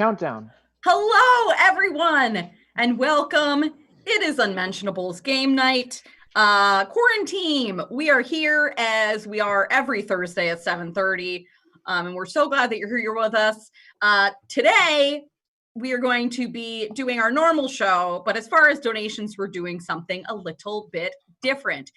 countdown. Hello, everyone, and welcome. It is Unmentionables game night. QUARAN-Team. We are here as we are every Thursday at 7:30, and we're so glad that you're here with us. Today, we are going to be doing our normal show, but as far as donations, we're doing something a little bit different.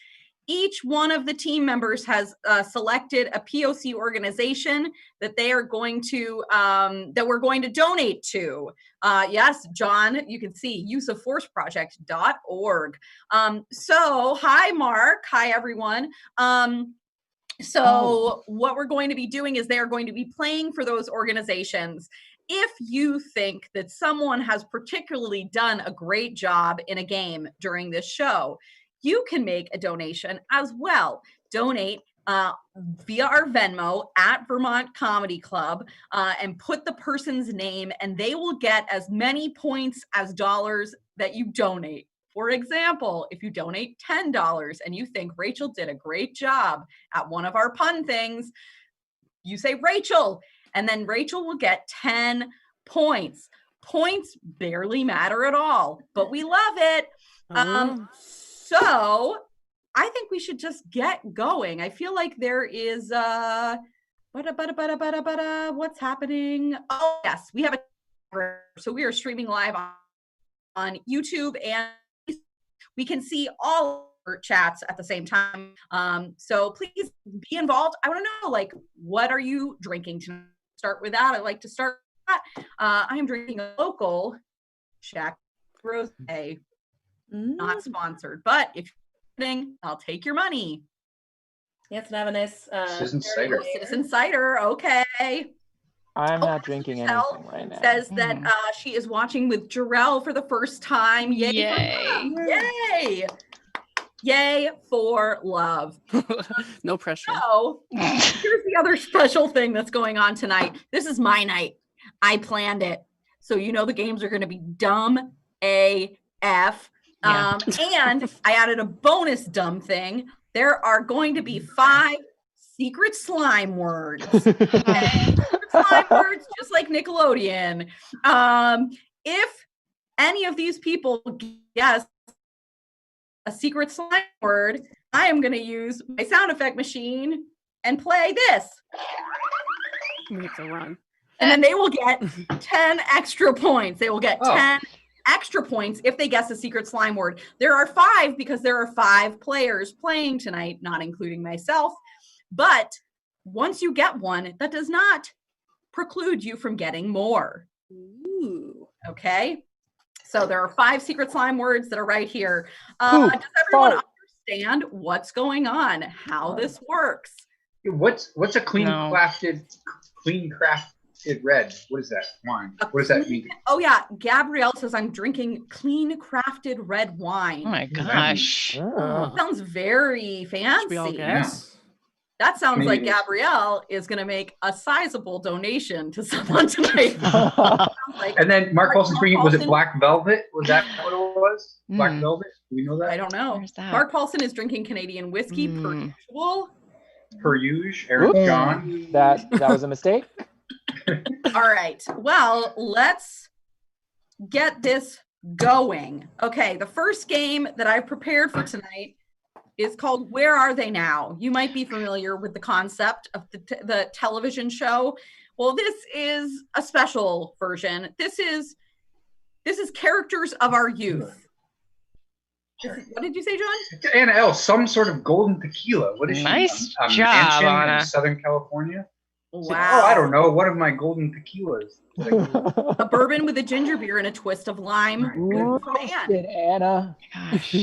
Each one of the team members has selected a POC organization that they are going to, that we're going to donate to. Yes, John, you can see useofforceproject.org. So hi, Mark. Hi, everyone. What we're going to be doing is they're going to be playing for those organizations. If you think that someone has particularly done a great job in a game during this show, you can make a donation as well. Donate via our Venmo at Vermont Comedy Club and put the person's name, and they will get as many points as dollars that you donate. For example, if you donate $10 and you think Rachel did a great job at one of our pun things, you say Rachel, and then Rachel will get 10 points. Points barely matter at all, but we love it. So I think we should just get going. I feel like there is what's happening? Oh yes, we have so we are streaming live on YouTube, and we can see all our chats at the same time. So please be involved. I want to know, like, what are you drinking to start with that? I'd like to start with that. I am drinking a local Shack Rosé. Not sponsored, but if you're listening, I'll take your money. Yes, and have a nice Citizen Cider. Citizen Cider, okay. I'm not drinking anything right now. Says that she is watching with Jarrell for the first time. Yay! Yay! Yay for love. No pressure. So here's the other special thing that's going on tonight. This is my night. I planned it. So you know the games are going to be dumb AF. Yeah. And I added a bonus dumb thing. There are going to be 5 secret slime words. Okay? Slime words, just like Nickelodeon. If any of these people guess a secret slime word, I am going to use my sound effect machine and play this. We have to run. And then they will get 10 extra points. They will get 10 extra points if they guess a secret slime word. There are 5 because there are 5 players playing tonight, not including myself. But once you get one, that does not preclude you from getting more. Ooh. Okay? So there are 5 secret slime words that are right here. Does everyone understand what's going on, how this works? What's a clean crafted red? What is that wine? What does that mean? Oh yeah, Gabrielle says I'm drinking clean crafted red wine. Oh my gosh. Sounds very fancy. We all guess? That sounds like Gabrielle is going to make a sizable donation to someone tonight. And then Mark Paulson's drinking, was it Black Velvet? Was that what it was? Black Velvet? Do we know that? I don't know. Mark Paulson is drinking Canadian whiskey per usual. Per usual. Eric John. That was a mistake. All right. Well, let's get this going. Okay. The first game that I've prepared for tonight is called Where Are They Now? You might be familiar with the concept of the television show. Well, this is a special version. This is characters of our youth. What did you say, John? Anna L., some sort of golden tequila. What is she? Nice job, Anna. In Southern California? Wow. Oh, I don't know. One of my golden tequilas. A bourbon with a ginger beer and a twist of lime. Ooh, Anna. Gosh.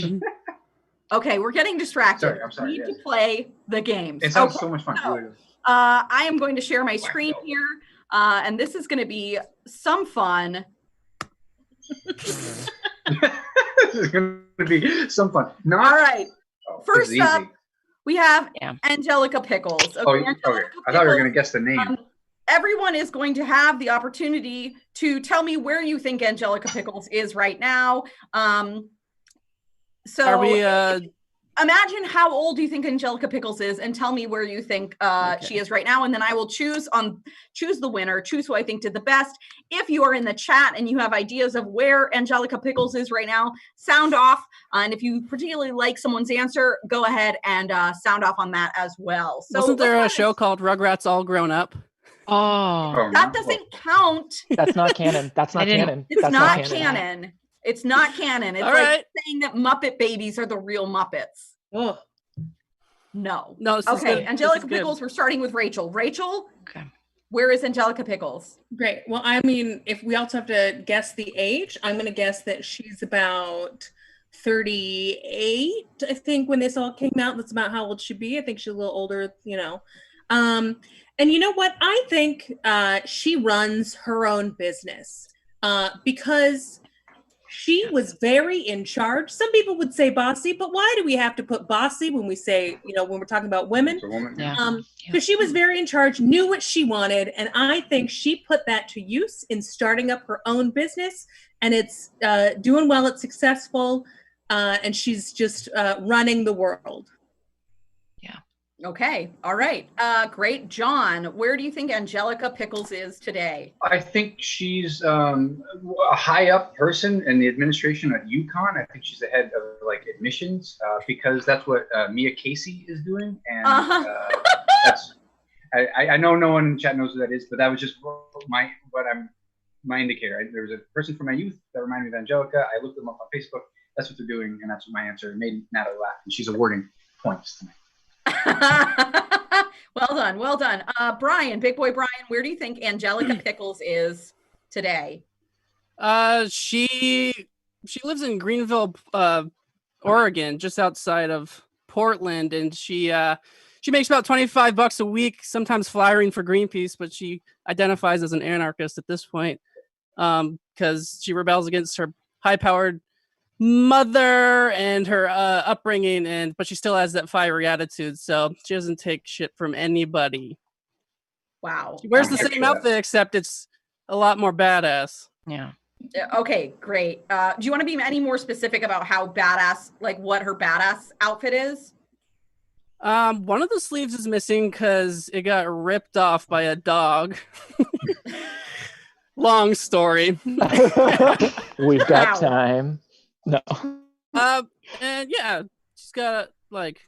Okay, we're getting distracted. I'm sorry. We need to play the games. It sounds so much fun. I am going to share my screen here, and this is going to be some fun. This is going to be some fun. All right. First up, we have Angelica Pickles. Okay, okay. I thought you were going to guess the name. Everyone is going to have the opportunity to tell me where you think Angelica Pickles is right now. So are we imagine how old you think Angelica Pickles is, and tell me where you think she is right now, and then I will choose the winner, choose who I think did the best. If you are in the chat and you have ideas of where Angelica Pickles is right now, sound off. And if you particularly like someone's answer, go ahead and sound off on that as well. So wasn't there a show called Rugrats All Grown Up? Oh, that doesn't count. That's not canon. That's not canon. It's That's not canon. It's not canon. It's All like right. saying that Muppet Babies are the real Muppets. Oh. No. No. Okay, Angelica Pickles, we're starting with Rachel. Rachel, okay. Where is Angelica Pickles? Great. Well, I mean, if we also have to guess the age, I'm going to guess that she's about 38, I think, when this all came out. That's about how old she'd be. I think she's a little older, you know. And you know what? I think she runs her own business because she was very in charge. Some people would say bossy, but why do we have to put bossy when we say, you know, when we're talking about women? It's a woman. Yeah. Because she was very in charge, knew what she wanted, and I think she put that to use in starting up her own business, and it's doing well, it's successful, and she's just running the world. Yeah. Okay. All right. Great. John, where do you think Angelica Pickles is today? I think she's a high up person in the administration at UConn. I think she's the head of like admissions because that's what Mia Casey is doing, and that's. I know no one in the chat knows who that is, but that was just my indicator. There was a person from my youth that reminded me of Angelica. I looked them up on Facebook. That's what they're doing, and that's what my answer. It made Natalie laugh, and she's awarding points tonight. Well done. Brian, big boy Brian, where do you think Angelica Pickles is today? She lives in Greenville, Oregon, just outside of Portland, and she makes about $25 a week, sometimes flyering for Greenpeace, but she identifies as an anarchist at this point because she rebels against her high-powered mother and her upbringing, but she still has that fiery attitude, so she doesn't take shit from anybody. Wow. She wears the same outfit, except it's a lot more badass. Yeah. Okay, great. Do you want to be any more specific about how badass, like what her badass outfit is? One of the sleeves is missing because it got ripped off by a dog. Long story. We've got time. No. And yeah, she's got like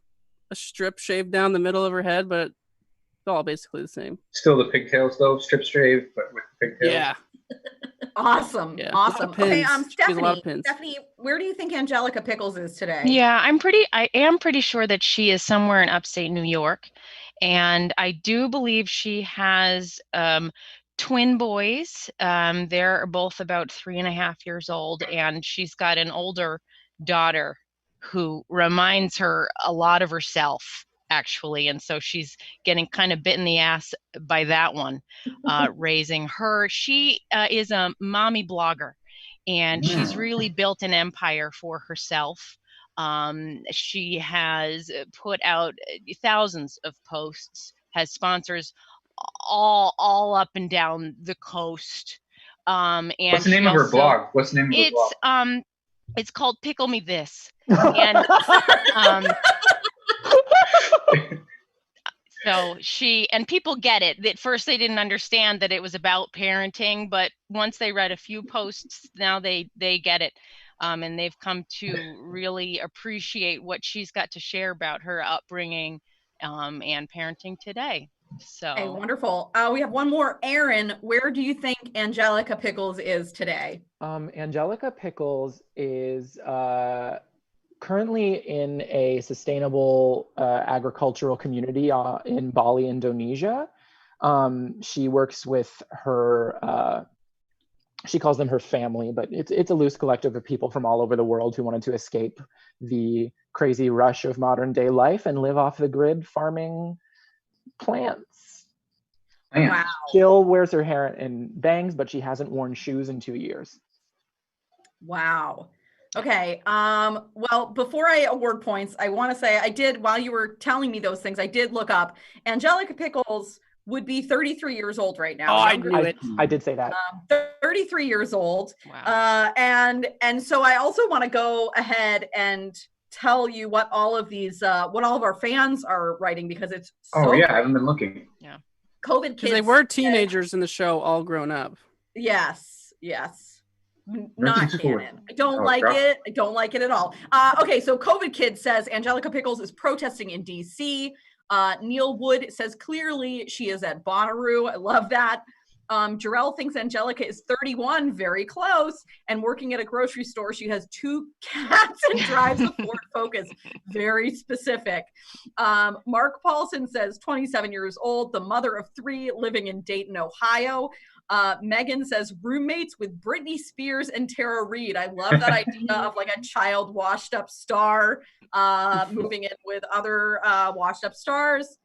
a strip shaved down the middle of her head, but it's all basically the same. Still the pigtails though, strip shave, but with pigtails. Yeah. Awesome. Yeah. Awesome. Okay, Stephanie, where do you think Angelica Pickles is today? Yeah, I am pretty sure that she is somewhere in upstate New York. And I do believe she has twin boys. They're both about 3.5 years old, and she's got an older daughter who reminds her a lot of herself, actually. And so she's getting kind of bit in the ass by that one, raising her. She is a mommy blogger, and she's really built an empire for herself. She has put out thousands of posts, has sponsors all up and down the coast. And what's the name of her blog? What's the name of her blog? It's called Pickle Me This. And so people get it. At first they didn't understand that it was about parenting, but once they read a few posts, now they get it. And they've come to really appreciate what she's got to share about her upbringing and parenting today. So okay, wonderful. We have one more. Aaron, where do you think Angelica Pickles is today? Angelica Pickles is currently in a sustainable agricultural community in Bali, Indonesia. She works with her, she calls them her family, but it's a loose collective of people from all over the world who wanted to escape the crazy rush of modern day life and live off the grid farming plants. Wow. Still wears her hair in bangs, but she hasn't worn shoes in 2 years. Wow. Okay. Well, before I award points, I want to say I did, while you were telling me those things, I did look up. Angelica Pickles would be 33 years old right now. Oh, I knew it. I did say that. 33 years old. wow. And so I also want to go ahead and tell you what all of these, what all of our fans are writing because it's so. Oh yeah, I haven't been looking. Yeah. COVID kids. Because they were teenagers in the show, all grown up. Yes. Not Nursing school. canon. I don't like it. I don't like it at all. Okay, so COVID Kid says Angelica Pickles is protesting in DC. Neil Wood says clearly she is at Bonnaroo. I love that. Jarrell thinks Angelica is 31, very close, and working at a grocery store. She has 2 cats and drives a Ford Focus. Very specific. Mark Paulson says 27 years old, the mother of 3, living in Dayton, Ohio. Megan says roommates with Britney Spears and Tara Reid. I love that idea of like a child washed up star moving in with other washed up stars.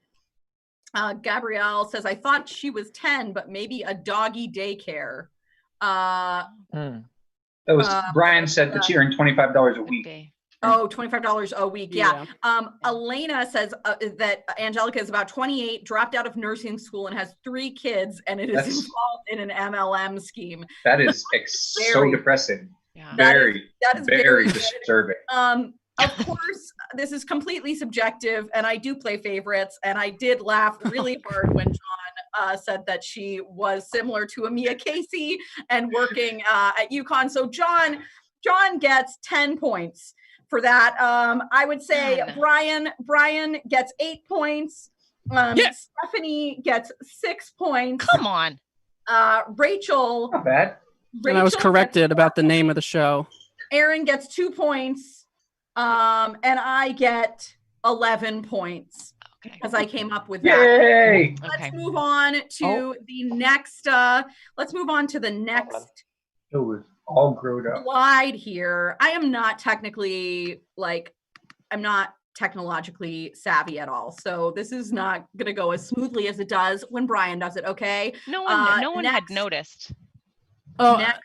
Gabrielle says, I thought she was 10, but maybe a doggy daycare. That was Brian said that she earned $25 a week. Oh, $25 a week. Yeah. Elena says that Angelica is about 28, dropped out of nursing school and has 3 kids, and it is involved in an MLM scheme. That is so depressing. Yeah. That is very disturbing. Of course, this is completely subjective, and I do play favorites, and I did laugh really hard when John said that she was similar to Amia Casey and working at UConn. So John gets 10 points for that. I would say Brian gets 8 points. Stephanie gets 6 points. Come on. Rachel. Not bad. And I was corrected about the name of the show. Aaron gets 2 points. And I get 11 points because I came up with that. Yay! Let's move on to the next. Let's move on to the next. It was all grown up. Slide here. I am not technically I'm not technologically savvy at all, so this is not going to go as smoothly as it does when Brian does it. Okay. No one had noticed. Next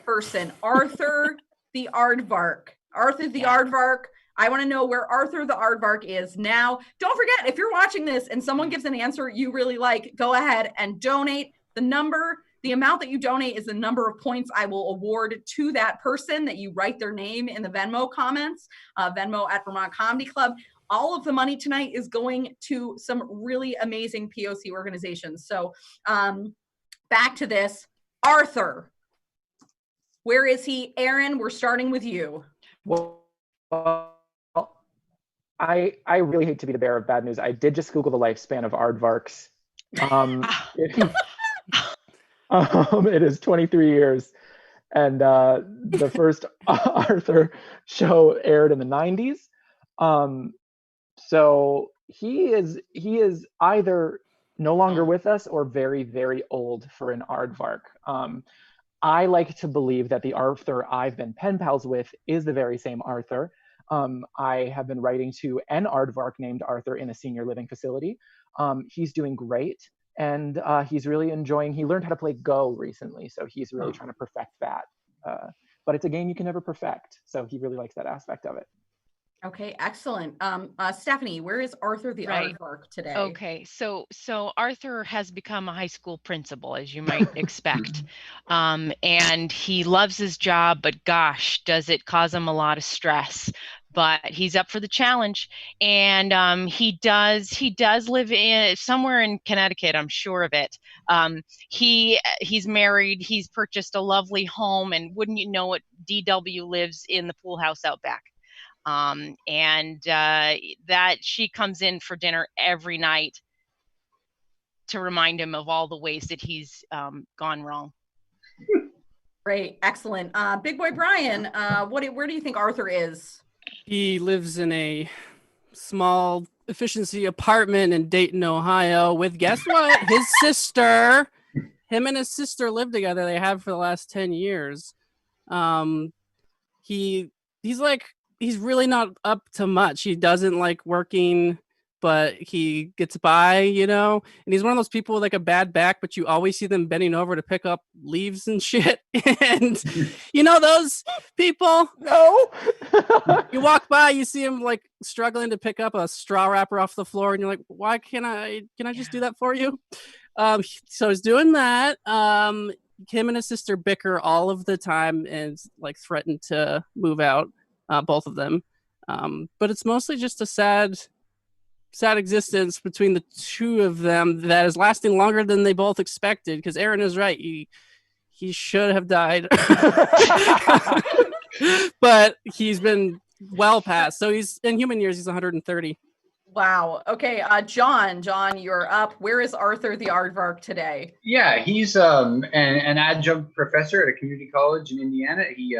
person, Arthur the Aardvark. Arthur the Aardvark. I want to know where Arthur the Aardvark is now. Don't forget, if you're watching this and someone gives an answer you really like, go ahead and donate. The amount that you donate is the number of points I will award to that person that you write their name in the Venmo comments, Venmo at Vermont Comedy Club. All of the money tonight is going to some really amazing POC organizations. So back to this. Arthur, where is he? Aaron, we're starting with you. Well, I really hate to be the bearer of bad news. I did just Google the lifespan of aardvarks. It is 23 years, and the first Arthur show aired in the 90s. So he is either no longer with us or very, very old for an aardvark. I like to believe that the Arthur I've been pen pals with is the very same Arthur. I have been writing to an aardvark named Arthur in a senior living facility. He's doing great, and he's really enjoying. He learned how to play Go recently, so he's really trying to perfect that. But it's a game you can never perfect, so he really likes that aspect of it. Okay, excellent. Stephanie, where is Arthur the Aardvark today? Okay, so Arthur has become a high school principal, as you might expect. And he loves his job, but gosh, does it cause him a lot of stress. But he's up for the challenge, and he does live in somewhere in Connecticut. I'm sure of it. He's married. He's purchased a lovely home, and wouldn't you know it, DW lives in the pool house out back. That she comes in for dinner every night to remind him of all the ways that he's gone wrong. Great, excellent. Big boy Brian, where do you think Arthur is? He lives in a small efficiency apartment in Dayton, Ohio with, guess what? His sister. Him and his sister live together. They have for the last 10 years. He's really not up to much. He doesn't like working, but he gets by, and he's one of those people with like a bad back, but you always see them bending over to pick up leaves and shit. And those people? No. You walk by, you see him like struggling to pick up a straw wrapper off the floor, and you're like, why can't I just do that for you? So he's doing that. Him and his sister bicker all of the time and like threaten to move out. Both of them. But it's mostly just a sad existence between the two of them that is lasting longer than they both expected. Because Aaron is right. He should have died. But he's been well past. So he's in human years, he's 130. Wow. Okay. John, you're up. Where is Arthur the Aardvark today? Yeah, he's an adjunct professor at a community college in Indiana. He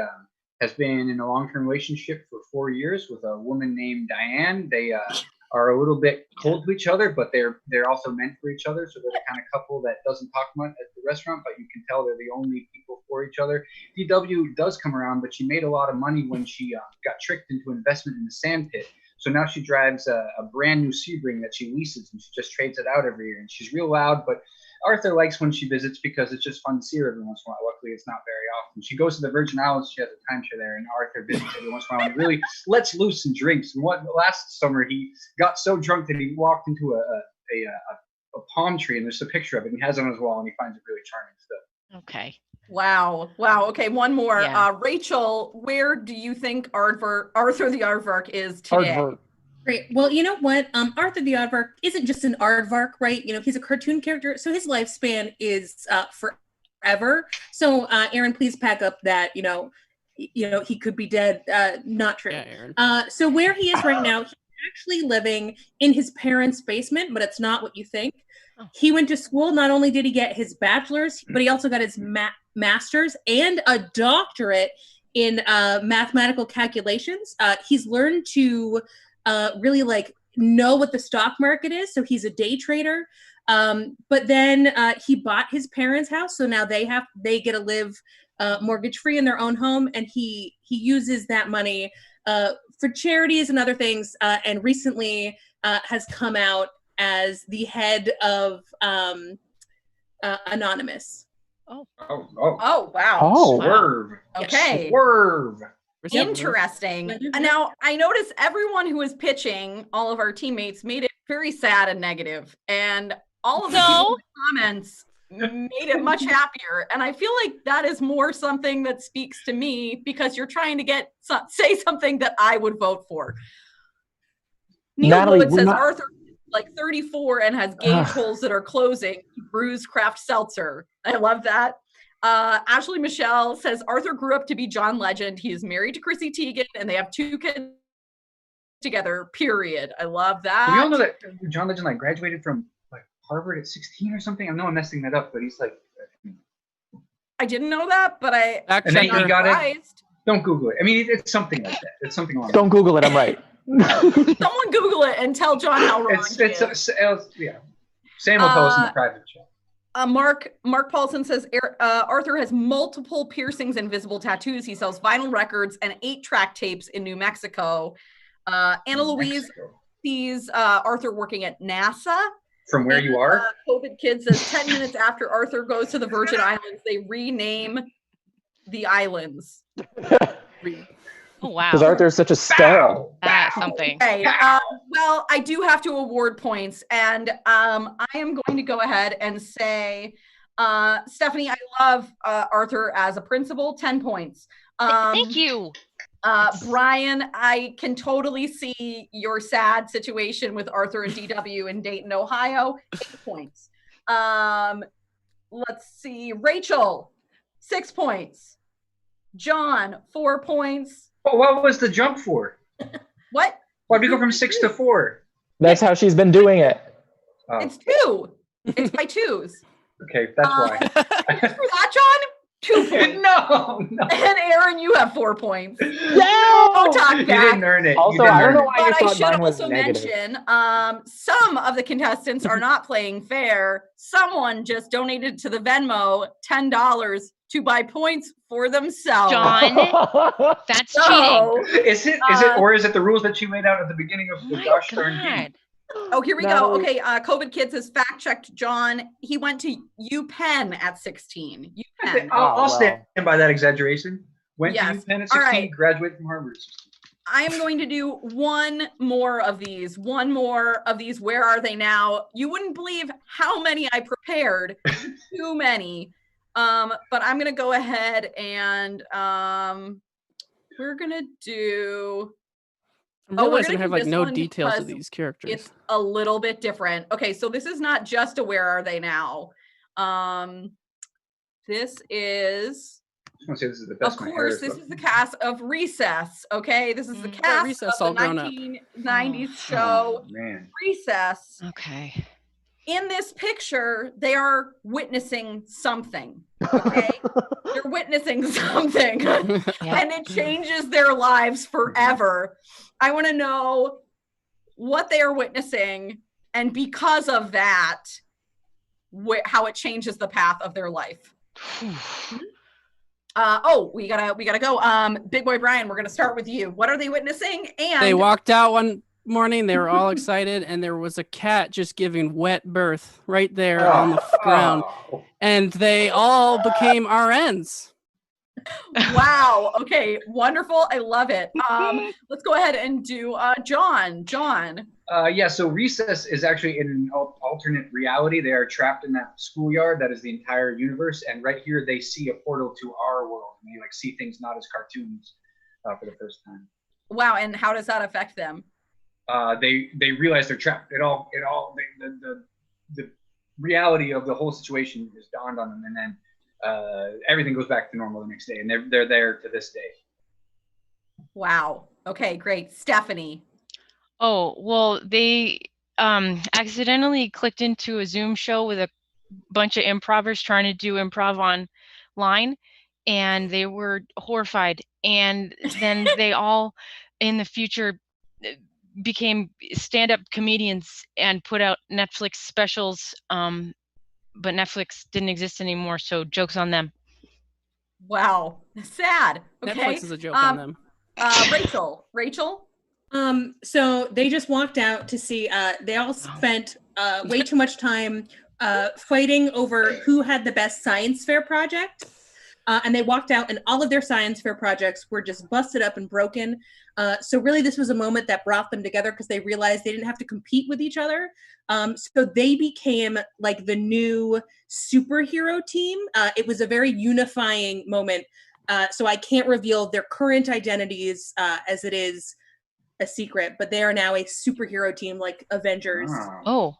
has been in a long-term relationship for 4 years with a woman named Diane. They are a little bit cold to each other, but they're also meant for each other. So they're the kind of couple that doesn't talk much at the restaurant, but you can tell they're the only people for each other. DW does come around, but she made a lot of money when she got tricked into investment in the sand pit. So now she drives a brand new Sebring that she leases, and she just trades it out every year. And she's real loud, but Arthur likes when she visits because it's just fun to see her every once in a while. Luckily, it's not very often. She goes to the Virgin Islands. She has a timeshare there, and Arthur visits every once in a while and really lets loose and drinks. And last summer, he got so drunk that he walked into a palm tree, and there's a picture of it, and he has it on his wall, and he finds it really charming stuff. Okay. Wow. Okay, one more. Yeah. Rachel, where do you think Arthur the Aardvark is today? Aardvark. Great. Well, you know what? Arthur the Aardvark isn't just an aardvark, right? You know, he's a cartoon character, so his lifespan is forever. So, Aaron, please pack up that, he could be dead. Not true. Yeah, Aaron. So where he is right now, he's actually living in his parents' basement, but it's not what you think. Oh. He went to school. Not only did he get his bachelor's, but he also got his master's and a doctorate in mathematical calculations. He's learned to really know what the stock market is. So he's a day trader. But then he bought his parents' house. So now they get to live mortgage free in their own home. And he uses that money for charities and other things. And recently has come out as the head of Anonymous. Oh, wow. Oh, Swerve. Okay. Swerve. Interesting. Now, I noticed everyone who was pitching, all of our teammates, made it very sad and negative. And all of the people in the comments made it much happier. And I feel like that is more something that speaks to me because you're trying to say something that I would vote for. Neil Natalie, Wood says not... Arthur is like 34 and has gauge holes that are closing. Brews craft seltzer. I love that. Ashley Michelle says Arthur grew up to be John Legend. He is married to Chrissy Teigen and they have 2 kids together, period. I love that. Do we all know that John Legend graduated from Harvard at 16 or something? I know I'm messing that up, but he's I didn't know that, but and then he got surprised. it. Don't Google it. I mean, it's something like that. It's something along. Don't Google it. I'm right. Someone Google it and tell John how wrong he is. Yeah. Sam will tell us in the private chat. Mark Paulson says Arthur has multiple piercings and visible tattoos. He sells vinyl records and 8-track tapes in New Mexico. Anna Louise sees Arthur working at NASA. From where you are? COVID Kid says 10 minutes after Arthur goes to the Virgin Islands, they rename the islands. Oh, wow. Because Arthur's such a star. That's something. Okay. Well, I do have to award points, and I am going to go ahead and say, Stephanie, I love Arthur as a principal, 10 points. Thank you. Brian, I can totally see your sad situation with Arthur and DW in Dayton, Ohio, 8 points. Let's see, Rachel, 6 points. John, 4 points. Oh, what was the jump for? What? Why did we go from 6 to 4? That's how she's been doing it. Oh. It's 2. It's by 2s. Okay, that's why. Thanks for that, John. 2 points. No. And Aaron, you have 4 points. No! Talk You back. didn't earn it. Also, I don't know why But you I thought should mine was also negative. mention, some of the contestants are not playing fair. Someone just donated to the Venmo $10 to buy points for themselves. John, that's So, cheating. Is it, or is it the rules that you laid out at the beginning of the My gosh darn game? God. here we go. Okay, COVID Kids has fact-checked John. He went to UPenn at 16. UPenn. I'll well. stand by that exaggeration. Went Yes. to UPenn at All 16, right. graduated from Harvard. I am going to do one more of these. Where are they now? You wouldn't believe how many I prepared. Too many. But I'm going to go ahead and we're going to do I'm Oh, we're realizing gonna I have do like this no one details of because these characters. It's a little bit different. Okay, so this is not just a Where Are They Now? This is, I want to say this is the best. of course, this is the cast of Recess. Okay, this is the cast Recess of all the grown up. 1990s show man. Recess. Okay. In this picture, they are witnessing something. Okay, they're witnessing something, and it changes their lives forever. I want to know what they are witnessing, and because of that, how it changes the path of their life. We gotta go. Big Boy Brian, we're gonna start with you. What are they witnessing? And They walked out one morning, they were all excited, and there was a cat just giving wet birth right there on the ground, and they all became RNs. Wow. Okay. Wonderful. I love it. Let's go ahead and do John. Yeah, so Recess is actually in an alternate reality. They are trapped in that schoolyard that is the entire universe, and right here they see a portal to our world, and they like see things not as cartoons for the first time. Wow. And how does that affect them? They realize they're trapped. The reality of the whole situation is dawned on them, and then everything goes back to normal the next day, and they're there to this day. Wow. Okay, great. Stephanie. Oh, well, they accidentally clicked into a Zoom show with a bunch of improvers trying to do improv online, and they were horrified. And then they all in the future became stand-up comedians and put out Netflix specials, but Netflix didn't exist anymore, so joke's on them. Wow. Sad. Okay. Netflix is a joke on them. Rachel? So they just walked out to see, they all spent way too much time fighting over who had the best science fair project. And they walked out and all of their science fair projects were just busted up and broken. So really this was a moment that brought them together because they realized they didn't have to compete with each other. So they became like the new superhero team. It was a very unifying moment. So I can't reveal their current identities as it is a secret, but they are now a superhero team like Avengers. Oh.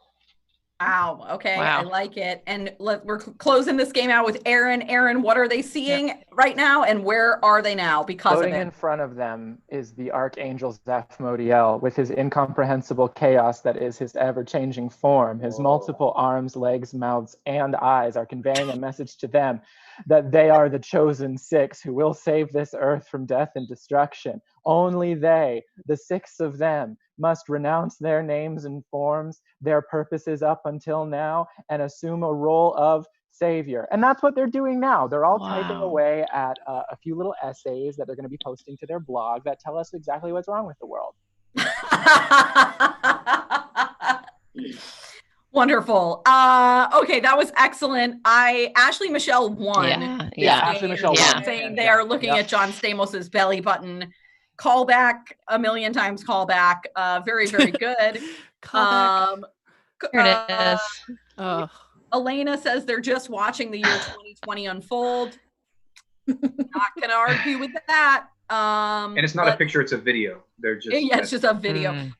Wow. Okay. Wow. I like it. And we're closing this game out with Aaron. Aaron, what are they seeing right now, and where are they now because Floating of it? in front of them is the Archangel Zaphmodiel with his incomprehensible chaos that is his ever-changing form. His multiple arms, legs, mouths, and eyes are conveying a message to them that they are the chosen six who will save this earth from death and destruction. Only they, the six of them, must renounce their names and forms, their purposes up until now, and assume a role of savior. And that's what they're doing now. They're all typing away at a few little essays that they're going to be posting to their blog that tell us exactly what's wrong with the world. Wonderful. Okay, that was excellent. Ashley Michelle won. Yeah. Ashley Michelle won. Saying they are looking at John Stamos's belly button. Callback, a million times callback. Very, very good. Here it is. Elena says they're just watching the year 2020 unfold. Not gonna argue with that. And it's not a picture, it's a video. They're just it's just a video.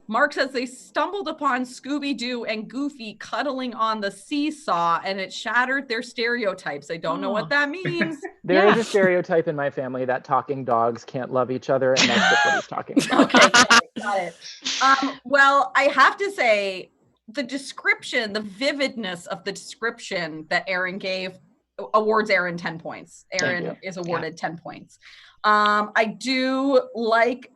Mark says they stumbled upon Scooby-Doo and Goofy cuddling on the seesaw, and it shattered their stereotypes. I don't know what that means. There is a stereotype in my family that talking dogs can't love each other, and that's just what he's talking about. Okay, got it. Well, I have to say, the description, the vividness of the description that Aaron gave awards Aaron 10 points. Aaron is awarded 10 points. I do like...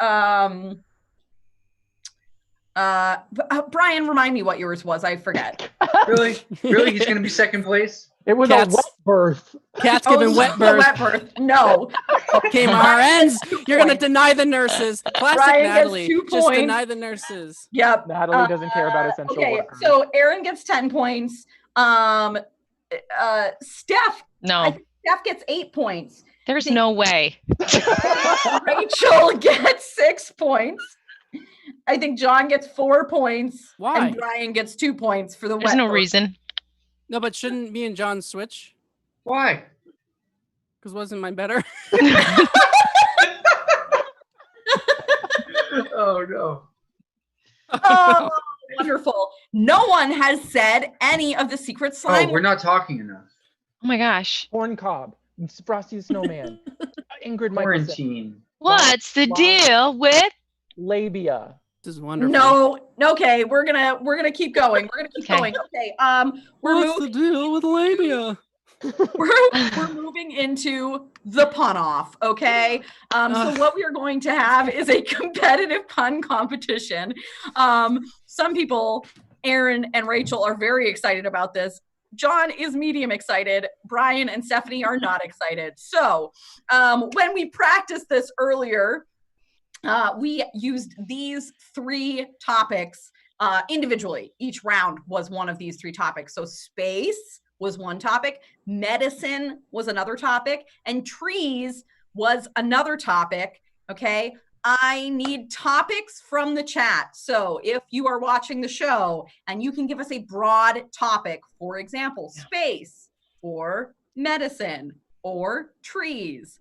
Brian, remind me what yours was. I forget. Really? He's going to be second place? It was a wet birth. Cat's giving wet birth. Wet birth. No. Okay, RNs, you're going to deny the nurses. Classic Brian Natalie. Gets 2 Just points. deny the nurses. Yep. Natalie doesn't care about essential workers. So Aaron gets 10 points. Steph. No. I think Steph gets 8 points. There's no way. Rachel gets 6 points. I think John gets 4 points. Why? And Brian gets 2 points for the There's wet no birth. reason. No, but shouldn't me and John switch? Why? Because wasn't mine better? Oh no. Oh, wonderful. No one has said any of the secret slime. Oh, we're not talking enough. Oh my gosh. Corn cob, Frosty the Snowman, Ingrid Michaelson, Quarantine. What's the Loch, deal with? labia. This is wonderful. No, okay, we're gonna keep going. We're gonna keep going. Okay. What's the deal with labia? we're moving into the pun off. Okay. So what we are going to have is a competitive pun competition. Some people, Aaron and Rachel, are very excited about this. John is medium excited. Brian and Stephanie are not excited. So when we practiced this earlier, we used these 3 topics individually. Each round was one of these 3 topics. So space was one topic, medicine was another topic, and trees was another topic. Okay. I need topics from the chat. So if you are watching the show and you can give us a broad topic, for example, space or medicine or trees,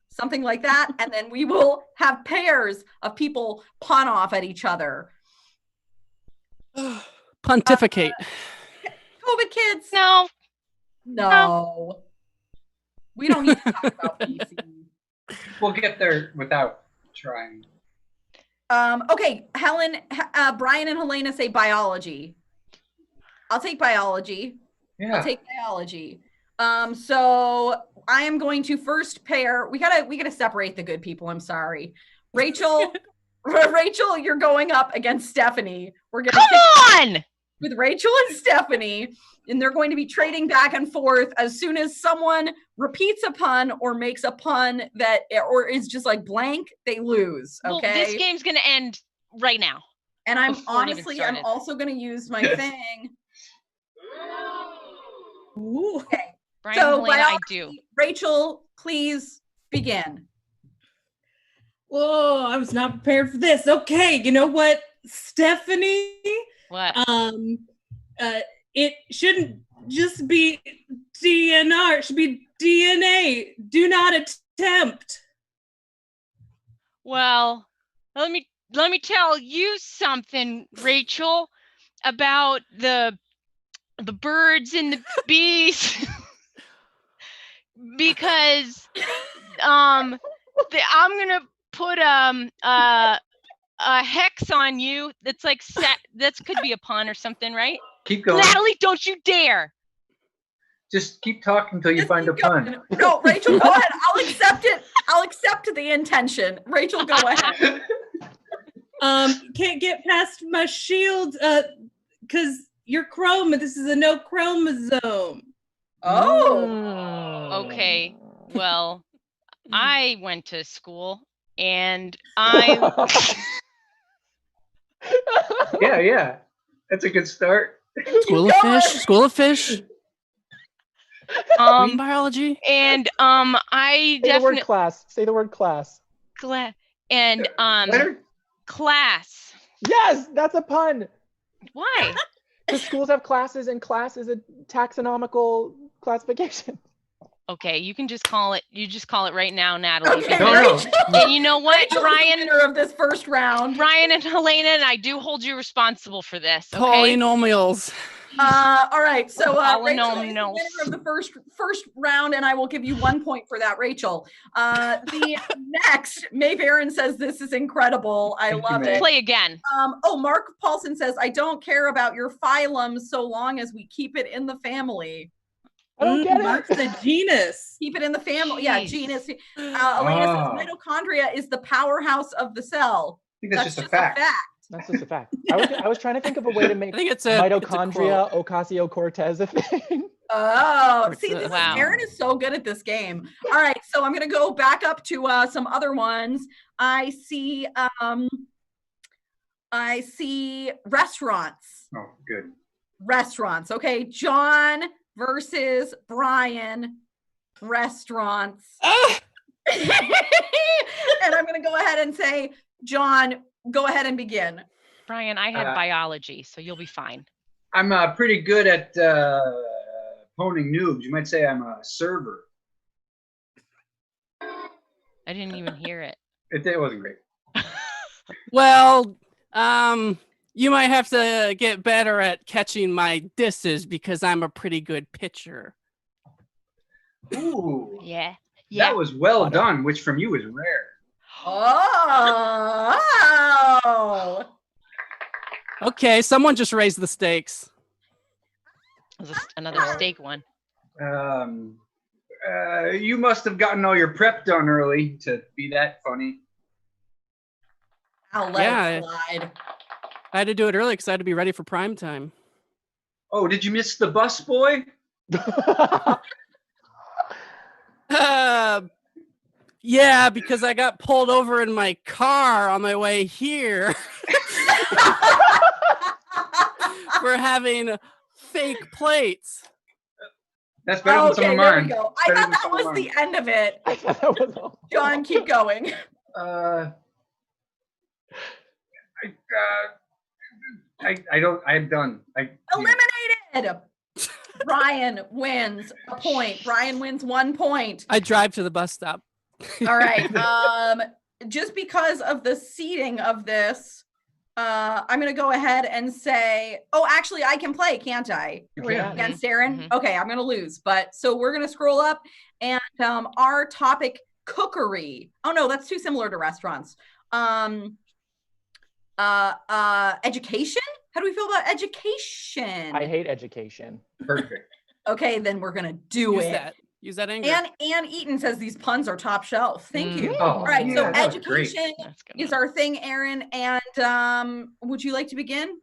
something like that. And then we will have pairs of people pun off at each other. Pontificate. COVID kids. No. We don't need to talk about PC. We'll get there without trying. Okay, Helen, Brian and Helena say biology. I'll take biology. Yeah. I'll take biology. So I am going to first pair. We gotta separate the good people. I'm sorry, Rachel. Rachel, you're going up against Stephanie. We're gonna Come on with Rachel and Stephanie, and they're going to be trading back and forth. As soon as someone repeats a pun or makes a pun that, or is just like blank, they lose. Okay. Well, this game's gonna end right now. And I'm honestly, I'm also going to use my thing. Ooh. Okay. Brian, So Helena, I do. Rachel, please begin. Whoa, I was not prepared for this. Okay, you know what, Stephanie? What? It shouldn't just be DNR. It should be DNA. Do not attempt. Well, let me tell you something, Rachel, about the birds and the bees. Because I'm gonna put a hex on you that's like set. That could be a pun or something, right? Keep going. Natalie, don't you dare! Just keep talking until you find a pun. No, Rachel, go ahead. I'll accept it. I'll accept the intention. Rachel, go ahead. Can't get past my shield because you're chroma. This is a no chromosome. Oh. Okay. Well, I went to school and I Yeah. That's a good start. School of fish. Marine biology. And I Say the word definitely class. Say the word class. and class. Yes, that's a pun. Why? Because schools have classes, and class is a taxonomical classification. Okay, you can just call it. You just call it right now, Natalie. Okay, No. And you know what, Rachel is the Brian? winner of this first round. Brian and Helena, and I do hold you responsible for this. Okay? Polynomials. All right, so Rachel is the Polynomials. winner of the first round, and I will give you 1 point for that, Rachel. The next, Maeve Aaron says this is incredible. I Thank you, love Maeve. it. Play again. Mark Paulson says, I don't care about your phylum so long as we keep it in the family. I don't get Mark's it. a genus. Keep it in the family. Yeah, Jeez. genus. Elena says mitochondria is the powerhouse of the cell. I think that's just a fact. That's just a fact. I was trying to think of a way to make I think it's a mitochondria Ocasio-Cortez a thing. Oh, see, this Wow. Aaron is so good at this game. All right, so I'm gonna go back up to some other ones. I see restaurants. Oh, good. Restaurants. Okay, John versus Brian. Restaurants. And I'm gonna go ahead and say, John, go ahead and begin. Brian, I had biology, so you'll be fine. I'm pretty good at honing noobs. You might say I'm a server. I didn't even hear it. It wasn't great. Well, you might have to get better at catching my disses because I'm a pretty good pitcher. Ooh. Yeah. That was well done, which from you is rare. Oh. Okay, someone just raised the stakes. Another steak one. You must have gotten all your prep done early to be that funny. I'll let it slide. I had to do it early because I had to be ready for prime time. Oh, did you miss the bus boy? Yeah, because I got pulled over in my car on my way here for having fake plates. That's better than some of mine. There we go. I thought that was the end of it. John, keep going. I'm done. Eliminated. Brian wins a point. Brian wins 1 point. I drive to the bus stop. All right. Just because of the seating of this, I'm going to go ahead and say, actually, I can play, can't I? Against Aaron? Mm-hmm. Okay, I'm going to lose. But so we're going to scroll up and our topic, cookery. Oh, no, that's too similar to restaurants. Education? How do we feel about education? I hate education. Perfect. Okay, then we're going to use it. Use that anger. Ann Eaton says these puns are top shelf. Thank you. Oh, all right, so yeah, education is our thing, Aaron. And would you like to begin?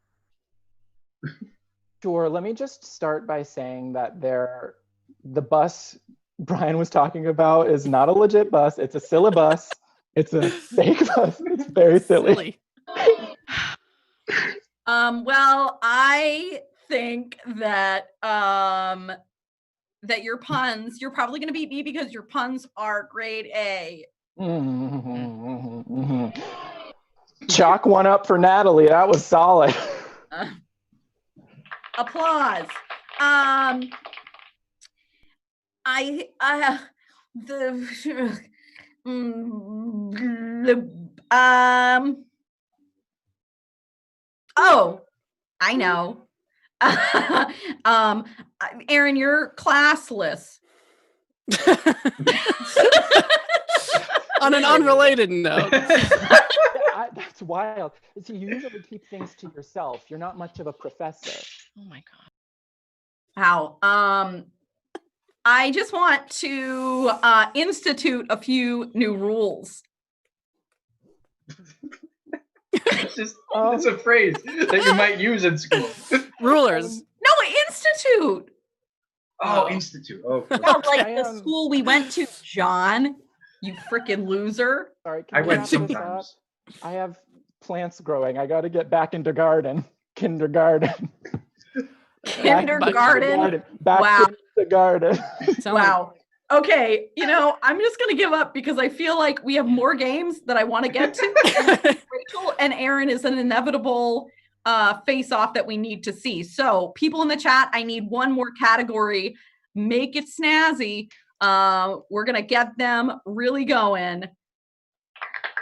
Sure. Let me just start by saying that the bus Brian was talking about is not a legit bus. It's a silly bus. It's a fake bus. It's very silly. Well, I think that that your puns, you're probably going to beat me because your puns are grade A. Chalk one up for Natalie. That was solid. Applause. Oh, I know. Aaron, you're classless. On an unrelated note. That's wild. See, you usually keep things to yourself. You're not much of a professor. Oh my God. Wow. I just want to institute a few new rules. It's a phrase that you might use in school. Rulers. No, institute. Oh, institute. Oh, not like the school we went to, John. You freaking loser. Sorry, I went sometimes. I have plants growing. I got to get back into kindergarten. Kindergarten. Back into the garden. Wow. Okay, I'm just going to give up because I feel like we have more games that I want to get to. Rachel and Aaron is an inevitable face-off that we need to see. So people in the chat, I need one more category. Make it snazzy. We're going to get them really going.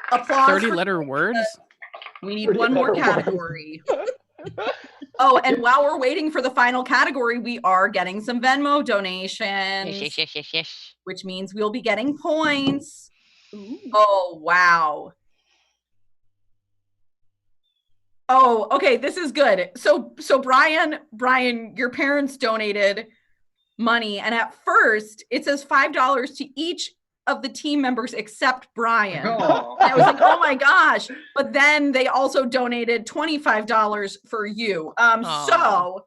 Applause. 30-letter words? We need one more category. Oh, and while we're waiting for the final category, we are getting some Venmo donations. Yes. Which means we'll be getting points. Ooh. Oh, wow. Oh, okay, this is good. So Brian, your parents donated money, and at first it says $5 to each of the team members except Brian. Oh. And I was like, oh my gosh. But then they also donated $25 for you. So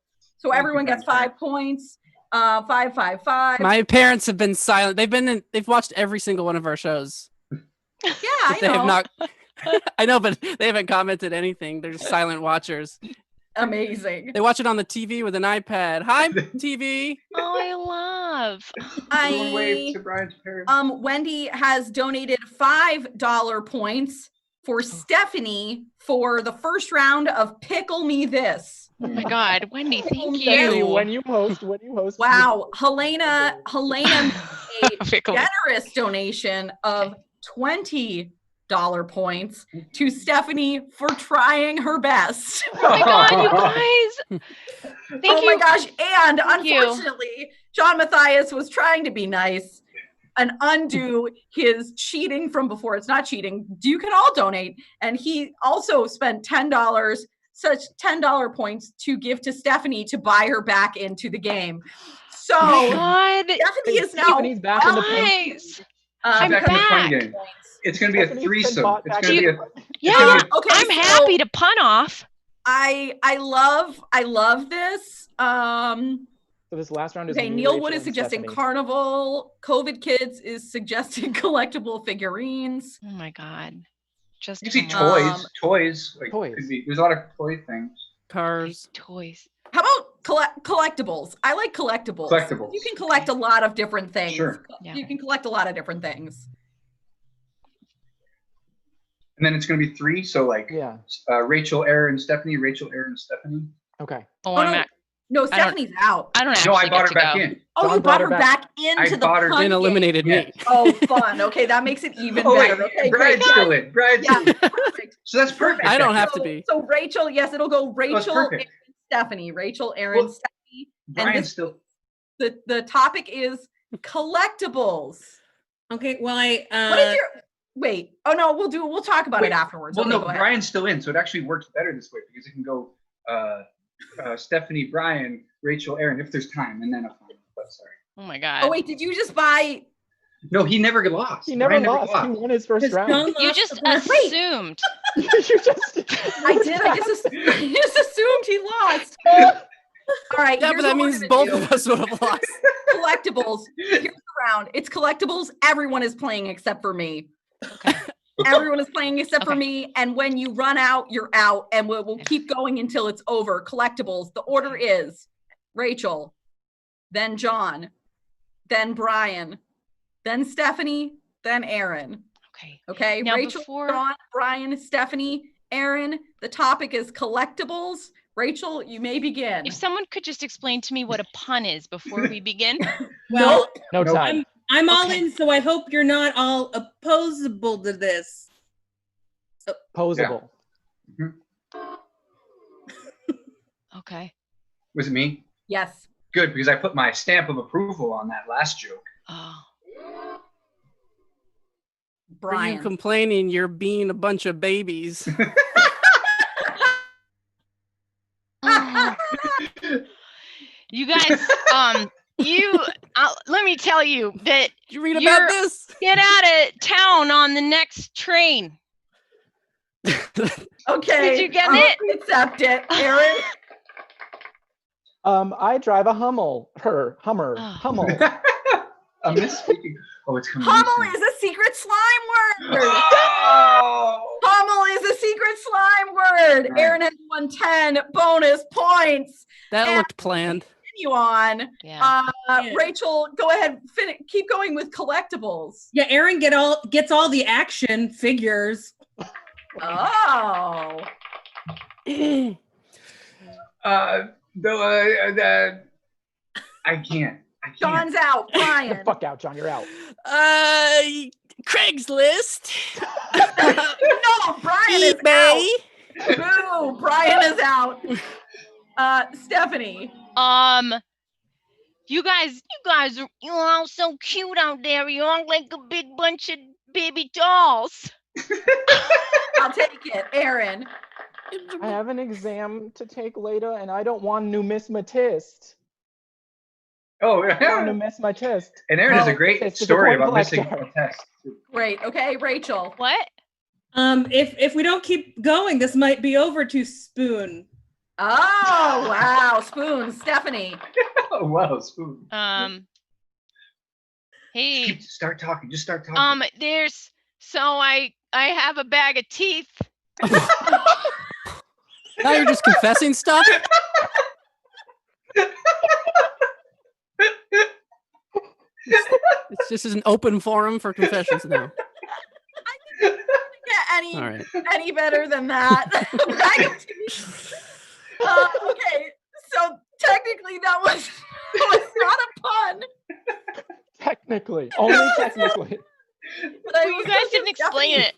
everyone gets 5 points. 5. My parents have been silent. They've watched every single one of our shows. Yeah, I know. Have not. I know, but they haven't commented anything. They're just silent watchers. Amazing. They watch it on the TV with an iPad. Hi, TV. Oh, wave to Brian's parents. Wendy has donated $5 points for Stephanie for the first round of Pickle Me This. Oh my God, Wendy, thank Stephanie, you. when you host. Wow, Helena made a generous donation of $20. points to Stephanie for trying her best. Oh my God, you guys. Thank you. My gosh. And Thank you. unfortunately, John Matthias was trying to be nice and undo his cheating from before. It's not cheating. You can all donate. And he also spent $10, such $10 points to give to Stephanie to buy her back into the game. So God. Stephanie is now Stephanie's back in the Guys. I'm I'm back in the fun back. game. It's going to be a Stephanie's been threesome. bought It's back going to be in- a. Yeah. Okay, I'm so happy to pun off. I love this. So this last round is Okay, me, Neil Rachel, Wood is and suggesting Stephanie. carnival. COVID Kids is suggesting collectible figurines. Oh my God. Just You can see come on. toys. Like, Toys. could be, there's a lot of toy things. Cars. Toys. How about collectibles? I like collectibles. Collectibles. You can collect a lot of different things. Sure. Yeah. You can collect a lot of different things. And then it's going to be 3. So like Yeah. Rachel, Aaron, Stephanie. Rachel, Aaron, Stephanie. Okay. Oh, Oh, I'm no. at, No, Stephanie's out. I don't No, actually I bought get her to back go. in. Oh, John you brought brought her her back. back into I the bought her punt And game. eliminated Yeah. me. Oh, fun. Okay, that makes it even Oh better. wait, Okay, Brian's great. still in. Brian's Yeah, still in. perfect. So that's perfect. I don't have So- to be. So Rachel, yes, it'll go Rachel, perfect. Aaron, Stephanie. Rachel, Aaron, Well, Stephanie. Brian's this- still. The topic is collectibles. Okay, well, What is your wait? Oh no, we'll talk about it afterwards. Well, Okay, no, go ahead. Brian's still in, so it actually works better this way because it can go Stephanie, Brian, Rachel, Aaron if there's time, and then a final. But sorry. Oh my God. Oh wait, did you just buy? No, he never lost. He never Brian lost. He won his first Because round. John You lost just the first- assumed. You just. I did. I just assumed he lost. All right. Yeah, here's but that what we're means gonna both do. of us would have lost. Collectibles. Here's the round. It's collectibles. Everyone is playing except for me. Everyone is playing except for Okay. me. And when you run out, you're out. And we'll keep going until it's over. Collectibles. The order is Rachel, then John, then Brian, then Stephanie, then Aaron. Okay. Okay. Now Rachel, before- John, Brian, Stephanie, Aaron. The topic is collectibles. Rachel, you may begin. If someone could just explain to me what a pun is before we begin. Well, No Nope. time. I'm all Okay. in, so I hope you're not all opposable to this. Posable. Okay. Was it me? Yes. Good, because I put my stamp of approval on that last joke. Oh. For you Brian. complaining you're being a bunch of babies. You guys, let me tell you that Did you read You're- about this? get out of town on the next train. Okay. Did you get I'll it? Accept it, Aaron. I drive a Hummer. Oh. Hummel. I'm misspeaking. Oh, it's coming. Hummel is a secret slime word. Oh! Hummel is a secret slime word. Right. Aaron has won 10 bonus points. That And- looked planned. Continue on. Yeah. Yeah. Rachel, go ahead. Keep going with collectibles. Yeah, Aaron gets all the action figures. Oh. I can't. John's out. Brian. Fuck out, John. You're out. Craigslist. No, Brian is eBay. out. Boo, Brian is out. Stephanie. You guys are all so cute out there. You all like a big bunch of baby dolls. I'll take it. Aaron. I have an exam to take later, and I don't want numismatist. Oh, I want yeah. numismatist. And Aaron has a Oh, great it's story disappointing about missing blackjack. a test. Great. Okay, Rachel. What? If we don't keep going, this might be over to Spoon. Oh, wow. Spoon. Stephanie. Oh, wow, spoon. Hey. Just start talking. Just start talking. I have a bag of teeth. Now you're just confessing stuff? It's just an open forum for confessions now. Get All right. any better than that? Bag of teeth. Okay, so technically that was not a pun. Technically. Only technically. But I You was guys thinking didn't explain Stephanie- it.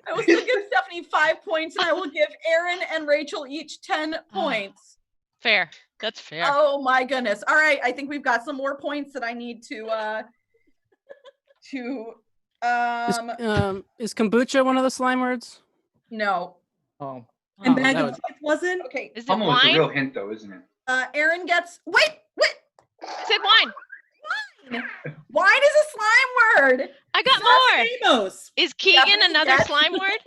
I was going to give Stephanie 5 points, and I will give Aaron and Rachel each 10 points. Fair. That's fair. Oh my goodness. All right. I think we've got some more points that I need to is kombucha one of the slime words? no. Oh. And Oh, bag that of would- chips wasn't? Okay. Is it Almost a wine? real hint, though, isn't it? Aaron gets wait. I said wine. Wine is a slime word. I got more. Amos. Is Keegan Stephanie, another yes. slime word?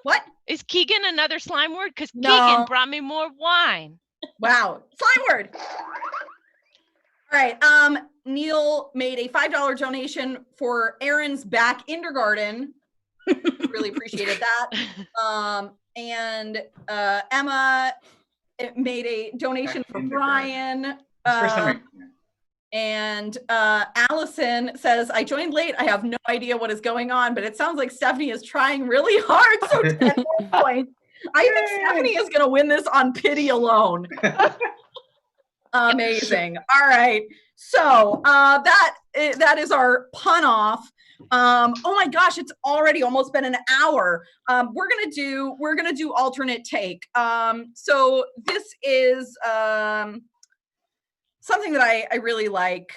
What? Is Keegan another slime word? Because No. Keegan brought me more wine. Wow. Slime word. All right. Neil made a $5 donation for Aaron's back kindergarten. Really appreciated that. And Emma made a donation for Brian. It's the first time And Allison says, I joined late. I have no idea what is going on, but it sounds like Stephanie is trying really hard. So 10 more points. I think Stephanie is going to win this on pity alone. Amazing. All right. So that is our pun off. Oh my gosh, it's already almost been an hour. We're gonna do alternate take. So this is something that I really like.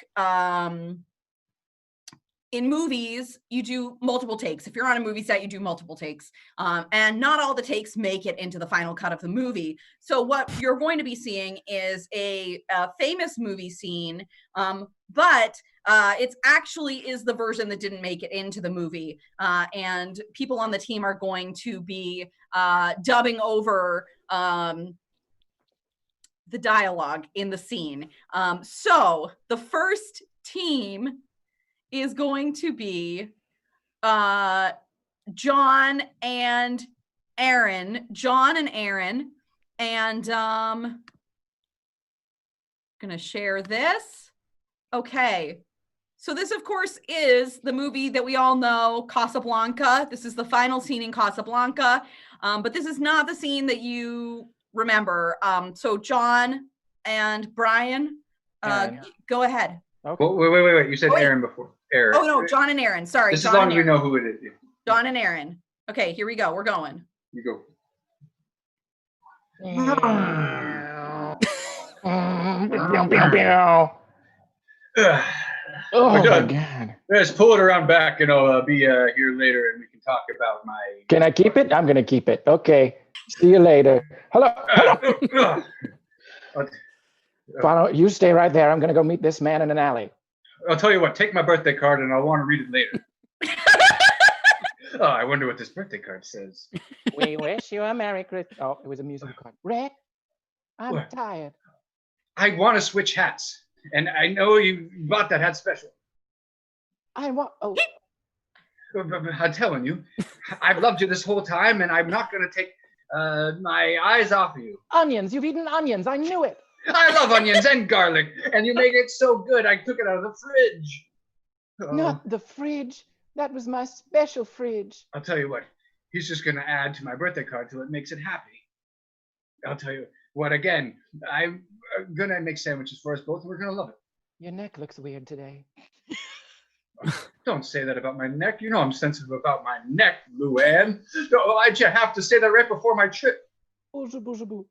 In movies, you do multiple takes. If you're on a movie set, you do multiple takes. And not all the takes make it into the final cut of the movie. So what you're going to be seeing is a famous movie scene, but it's actually is the version that didn't make it into the movie. And people on the team are going to be dubbing over the dialogue in the scene. So the first team is going to be John and Aaron. And gonna share this. Okay. So this, of course, is the movie that we all know, Casablanca. This is the final scene in Casablanca. But this is not the scene that you remember. So John and Brian, go ahead. Okay. Well, wait. You said Oh, wait. Aaron before. Aaron. Oh, no, John and Aaron. Sorry. Just John as long and as we Aaron. know who it is. John and Aaron. Okay, here we go. We're going. You go. Ugh. Oh We're my done. God. Let's pull it around back, and I'll be here later, and we can talk about my. Can I keep it? I'm gonna keep it. Okay. See you later. Hello. Bono, you stay right there. I'm gonna go meet this man in an alley. I'll tell you what. Take my birthday card, and I'll want to read it later. Oh, I wonder what this birthday card says. We wish you a Merry Christmas. Oh, it was a musical card. Rick, I'm What? tired. I want to switch hats, and I know you bought that hat special. I want. Oh, But I'm telling you, I've loved you this whole time, and I'm not going to take my eyes off of you. onions. You've eaten onions. I knew it. I love onions and garlic, and you made it so good. I took it out of the fridge. Oh, Not the fridge. That was my special fridge. I'll tell you what. He's just going to add to my birthday card till it makes it happy. I'll tell you what. Again, I'm going to make sandwiches for us both, and we're going to love it. Your neck looks weird today. Don't say that about my neck. You know I'm sensitive about my neck, Luann. Oh, I just have to say that right before my trip. Booza, booza, boo.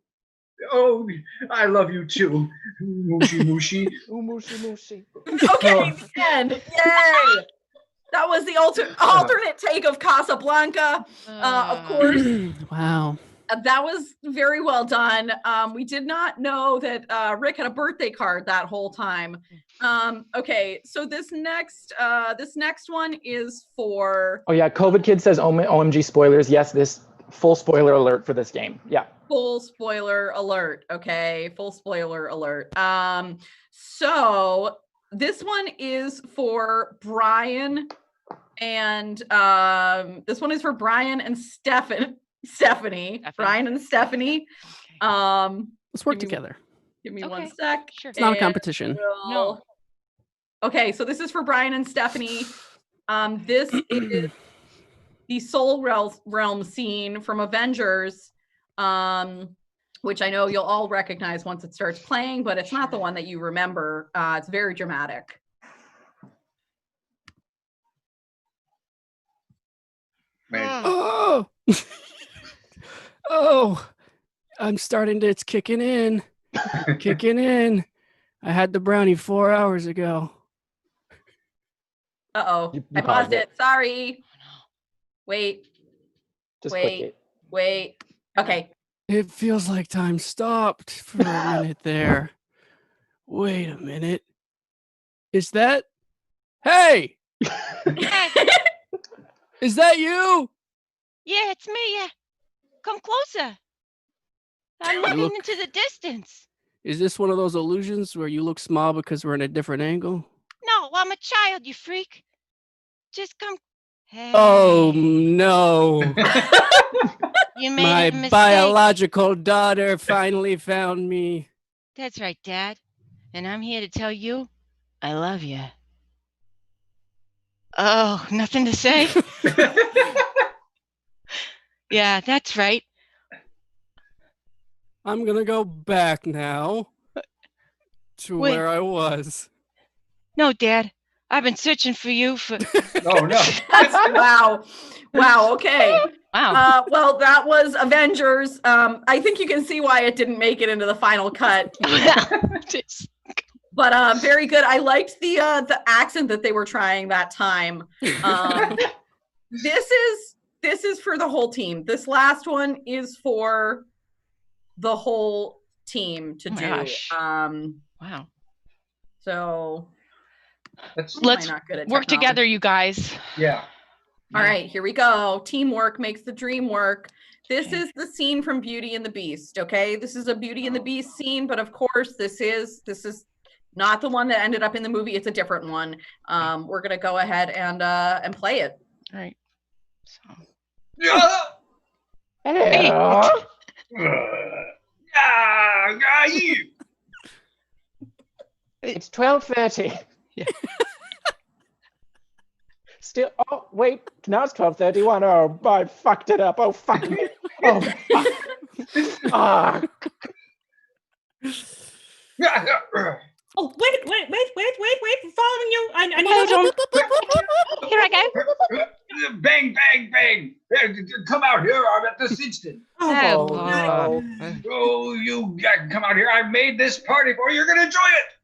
Oh, I love you too. Mooshy, mooshy. Ooh, mooshy, mooshy. Okay, the end. Yay! That was the alternate take of Casablanca. Of course, Wow. that was very well done. We did not know that Rick had a birthday card that whole time. Okay, so this next one is for Oh yeah, COVID Kid says OMG spoilers. Yes, this full spoiler alert for this game. Yeah. full spoiler alert. Okay, full spoiler alert. So this one is for Brian and this one is for Brian and Stephanie. Brian and Stephanie. Let's work Give me- together. Give me Okay. one sec. Sure. It's not a And competition. we'll- Okay, so this is for Brian and Stephanie. This is the Soul Realm scene from Avengers, which I know you'll all recognize once it starts playing, but it's not the one that you remember. It's very dramatic. Man, Oh, Oh, I'm starting to, it's kicking in. Kicking in. I had the brownie 4 hours ago. Uh-oh. You I paused it. Sorry. Wait. Just click it. Wait. Okay. It feels like time stopped for a minute there. Wait a minute. Is that? Hey! Is that you? Yeah, it's me. Yeah. Come closer. I'm looking into the distance. Is this one of those illusions where you look small because we're in a different angle? No, I'm a child, you freak. Just come. Hey. Oh no. You made My a mistake. biological daughter finally found me. That's right, Dad. And I'm here to tell you, I love you. Oh, nothing to say? Yeah, that's right. I'm gonna go back now to Wait. where I was. No, Dad. I've been searching for you for. Oh no. Wow. Okay. Wow. Well, that was Avengers. I think you can see why it didn't make it into the final cut. But very good. I liked the accent that they were trying that time. This is for the whole team. This last one is for the whole team to do. Gosh. Wow. So Let's work together, you guys. Yeah. All right, here we go. Teamwork makes the dream work. This is the scene from Beauty and the Beast, okay? This is a Beauty and the Beast scene, but of course this is not the one that ended up in the movie. It's a different one. We're going to go ahead and play it. All right. So. Hey. It's 12:30. Yeah. Still, oh, wait, now it's 12:31. Oh, I fucked it up. Oh, fuck me. Oh, fuck. Ah. Oh, wait, we're following you. I need Hold on. Here I go. Bang, bang, bang. Come out here. I'm at this instant. Oh, Oh, you come out here. I made this party for you. You're going to enjoy it.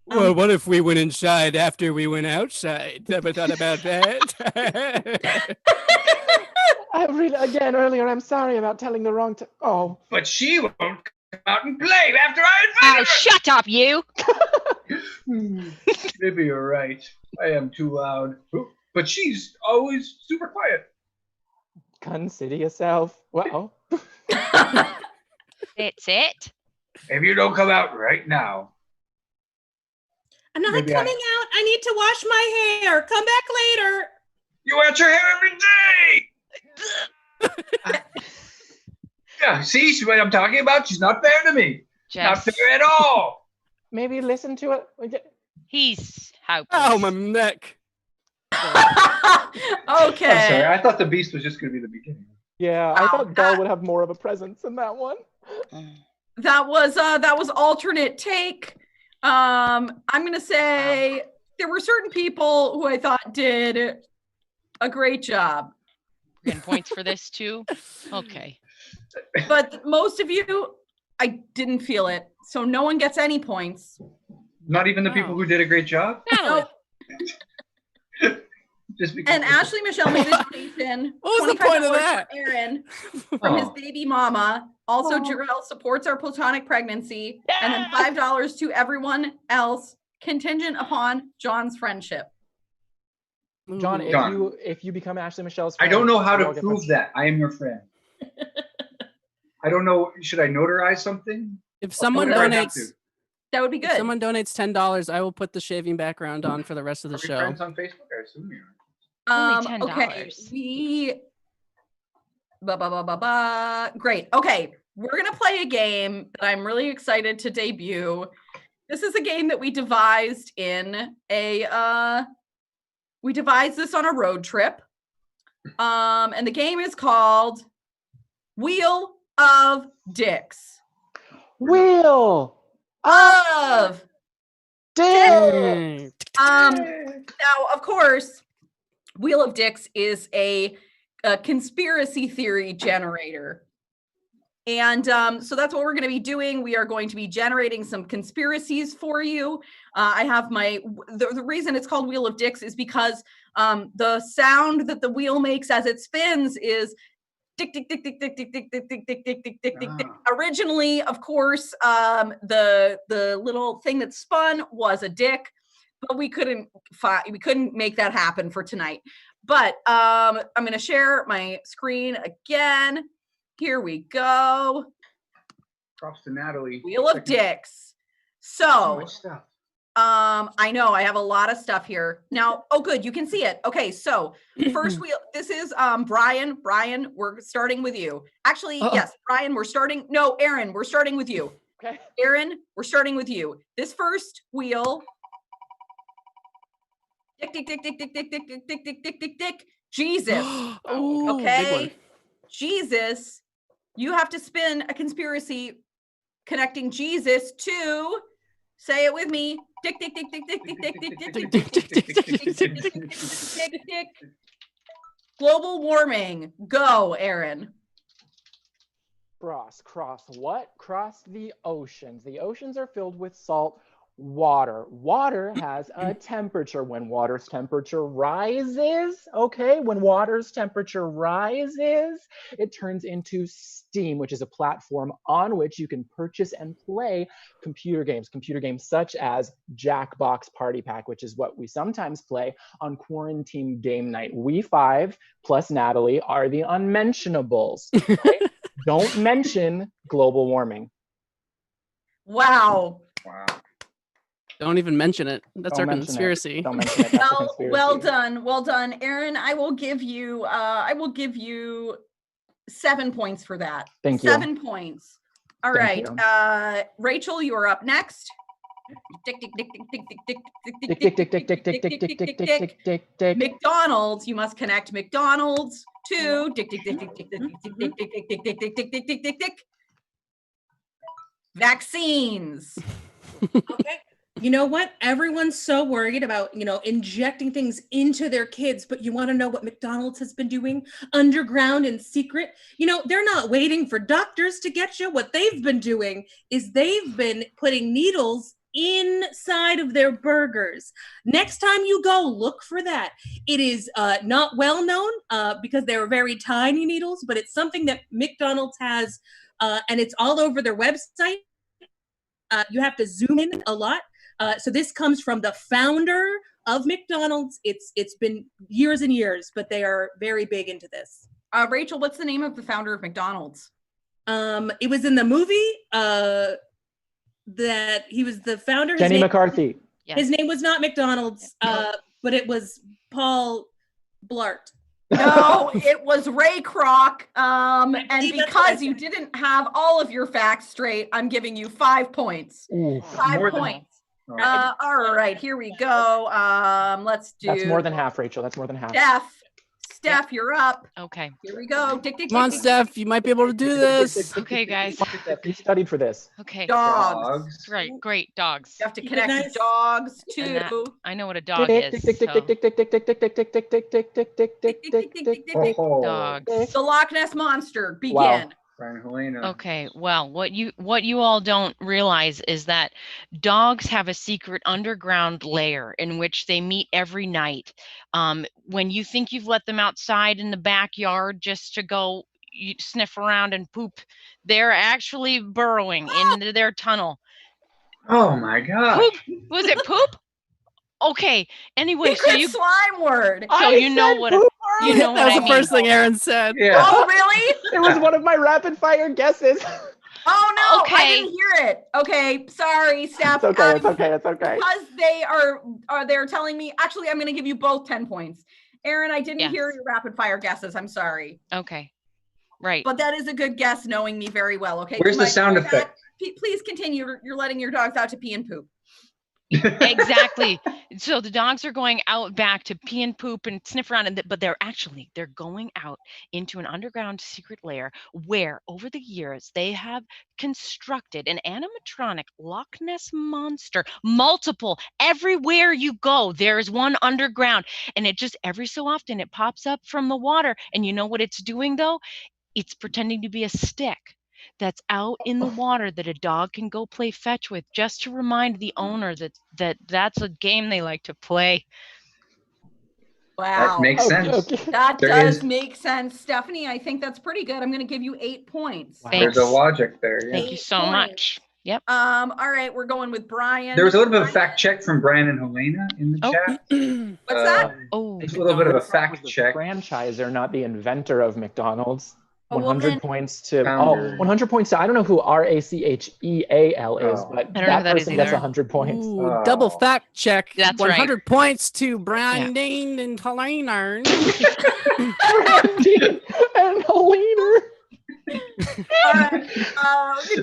Well, what if we went inside after we went outside? Never thought about that. Earlier, I'm sorry about telling the wrong oh. But she won't come out and play after I invite her. Oh, shut up, you. Maybe you're right. I am too loud. But she's always super quiet. Consider yourself. Well. That's it. If you don't come out right now. I'm not coming out. I need to wash my hair. Come back later. You wash your hair every day. Yeah, see what I'm talking about? She's not fair to me. Not fair at all. Maybe listen to it. He's hopeless. Oh, my neck. Okay. I'm sorry. I thought the Beast was just going to be the beginning. Yeah, I thought Belle would have more of a presence in that one. That was alternate take. I'm gonna say there were certain people who I thought did a great job. We're getting points for this too. Okay. But most of you, I didn't feel it, so no one gets any points. Not even the people who did a great job. No. And Ashley Michelle made a donation. What was the point of $25 that? for Aaron from his baby mama. Also, Jarrell supports our platonic pregnancy. And then $5 to everyone else, contingent upon John's friendship. John, if you become Ashley Michelle's friend, I don't know how to prove that. I am your friend. I don't know. Should I notarize something? If someone donates, that would be good. If someone donates $10, I will put the shaving background on for the rest of the show. Friends on Facebook? I assume you are. Only $10. Okay, great. Okay, we're gonna play a game that I'm really excited to debut. This is a game that we devised we devised this on a road trip. And the game is called Wheel of Dicks. Wheel of Dicks. Now, of course, Wheel of Dicks is a a conspiracy theory generator. And so that's what we're going to be doing. We are going to be generating some conspiracies for you. I have the reason it's called Wheel of Dicks is because the sound that the wheel makes as it spins is dick, dick, dick, dick, dick, dick, dick, dick, dick, dick, dick, dick, dick, dick, dick. Originally, of course, the little thing that spun was a dick, but we couldn't make that happen for tonight. But I'm going to share my screen again. Here we go. Props to Natalie. Wheel of Dicks. So, I know I have a lot of stuff here now. Oh, good. You can see it. Okay. So first wheel, this is Brian. Brian, we're starting with you. Actually, yes, Brian, Aaron, we're starting with you. Okay. Aaron, we're starting with you. This first wheel. Dick, dick, dick, dick, dick, dick, dick, dick, dick, dick, dick, dick, dick. Jesus. Ooh, okay. Jesus. You have to spin a conspiracy connecting Jesus to, say it with me, dick, dick, dick, dick, dick, dick, dick, dick, dick, dick, dick, dick, dick, dick, dick, global warming. Go, Aaron. Cross what? Cross the oceans. The oceans are filled with salt water. Water has a temperature. When water's temperature rises, okay, when water's temperature rises, it turns into Steam, which is a platform on which you can purchase and play computer games such as Jackbox Party Pack, which is what we sometimes play on Quaran-Team game night. We five plus Natalie are the unmentionables. Okay? Don't mention global warming. Wow. Don't even mention it. That's our conspiracy. Don't mention it. That's a conspiracy. Well done, Aaron. I will give you 7 points for that. Thank you. 7 points. All right. Rachel, you are up next. Dick, dick, dick, dick, dick, dick, dick, dick, dick, dick, dick, dick, dick, dick, dick, dick, dick, dick. McDonald's. You must connect McDonald's to dick, dick, dick, dick, dick, dick, dick, dick, dick, dick, dick, dick, dick, dick, dick, dick, dick. Vaccines. Okay. You know what? Everyone's so worried about, injecting things into their kids, but you want to know what McDonald's has been doing underground and secret? They're not waiting for doctors to get you. What they've been doing is they've been putting needles inside of their burgers. Next time you go, look for that. It is not well known because they're very tiny needles, but it's something that McDonald's has, and it's all over their website. You have to zoom in a lot. So this comes from the founder of McDonald's. It's been years and years, but they are very big into this. Rachel, what's the name of the founder of McDonald's? It was in the movie that he was the founder. Jenny McCarthy. Yes. His name was not McDonald's, but it was Paul Blart. No, it was Ray Kroc. And because you didn't have all of your facts straight, I'm giving you 5 points. Ooh, 5 points. All right, here we go. Let's do. That's more than half, Rachel. That's more than half. Steph, you're up. Okay. Here we go. Dick, dick, Come on, dick, Steph. You might be able to do this. Okay, guys. You studied for this. Okay. Dogs. Right. Great. Dogs. You have to connect dogs to. I know what a dog is. Dogs. The Loch Ness Monster. Begin. Wow. Okay, well, what you all don't realize is that dogs have a secret underground lair in which they meet every night. When you think you've let them outside in the backyard just to go sniff around and poop, they're actually burrowing into their tunnel. Oh my God. Poop? Was it poop? Okay. Anyway, so you slime word. So you know what I mean. That was the first thing Aaron said. Yeah. Oh, really? It was one of my rapid fire guesses. Oh no, Okay. I didn't hear it. Okay, sorry, Steph. It's okay. It's okay. It's okay. Because they're telling me. Actually, I'm going to give you both 10 points. Aaron, I didn't hear your rapid fire guesses. I'm sorry. Okay. Right. But that is a good guess, knowing me very well. Okay. Where's the sound effect? Please continue. You're letting your dogs out to pee and poop. Exactly. So the dogs are going out back to pee and poop and sniff around, but they're going out into an underground secret lair where over the years they have constructed an animatronic Loch Ness monster. Multiple. Everywhere you go, there's one underground. And it just every so often it pops up from the water. And you know what it's doing though? It's pretending to be a stick that's out in the water that a dog can go play fetch with, just to remind the owner that's a game they like to play. Wow. That makes sense. That does make sense. Stephanie, I think that's pretty good. I'm going to give you 8 points. Wow. There's a logic there. Yeah. Thank you so much. Yep. All right, we're going with Brian. There was a little bit of a fact check from Brian and Helena in the chat. What's that? It's a little bit of a fact check. Franchiser, not the inventor of McDonald's. Oh, 100 points to founder. 100 points to I don't know who RACHEAL is, but that person gets 100 points. Ooh, double fact check. That's 100 points to Brandine and Helena. Brandine and Helena. All right,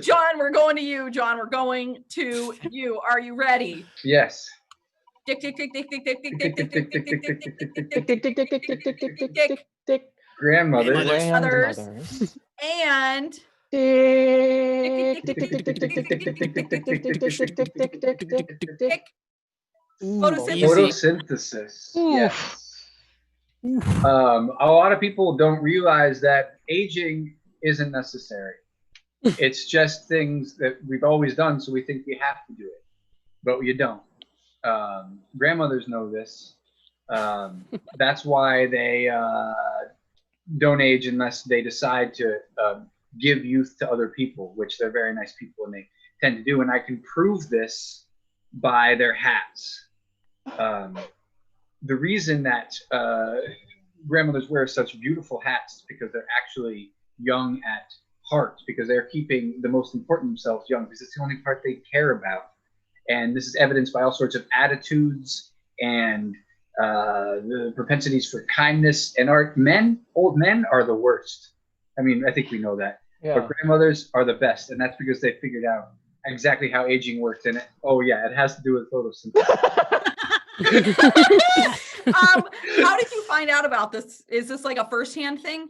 John, we're going to you. John, we're going to you. Are you ready? Yes. Dick, dick, dick, dick, dick, dick, dick, dick, dick, dick, dick, dick, dick, dick, dick, dick, dick, dick. Grandmothers. And photosynthesis. Yes. A lot of people don't realize that aging isn't necessary. It's just things that we've always done, so we think we have to do it, but you don't. Grandmothers know this. That's why they don't age unless they decide to give youth to other people, which they're very nice people and they tend to do. And I can prove this by their hats. The reason that grandmothers wear such beautiful hats is because they're actually young at heart, because they're keeping the most important themselves young, because it's the only part they care about. And this is evidenced by all sorts of attitudes and the propensities for kindness and art. Old men are the worst. I mean, I think we know that. Yeah. But grandmothers are the best, and that's because they figured out exactly how aging works. And it has to do with photosynthesis. How did you find out about this? Is this like a first-hand thing?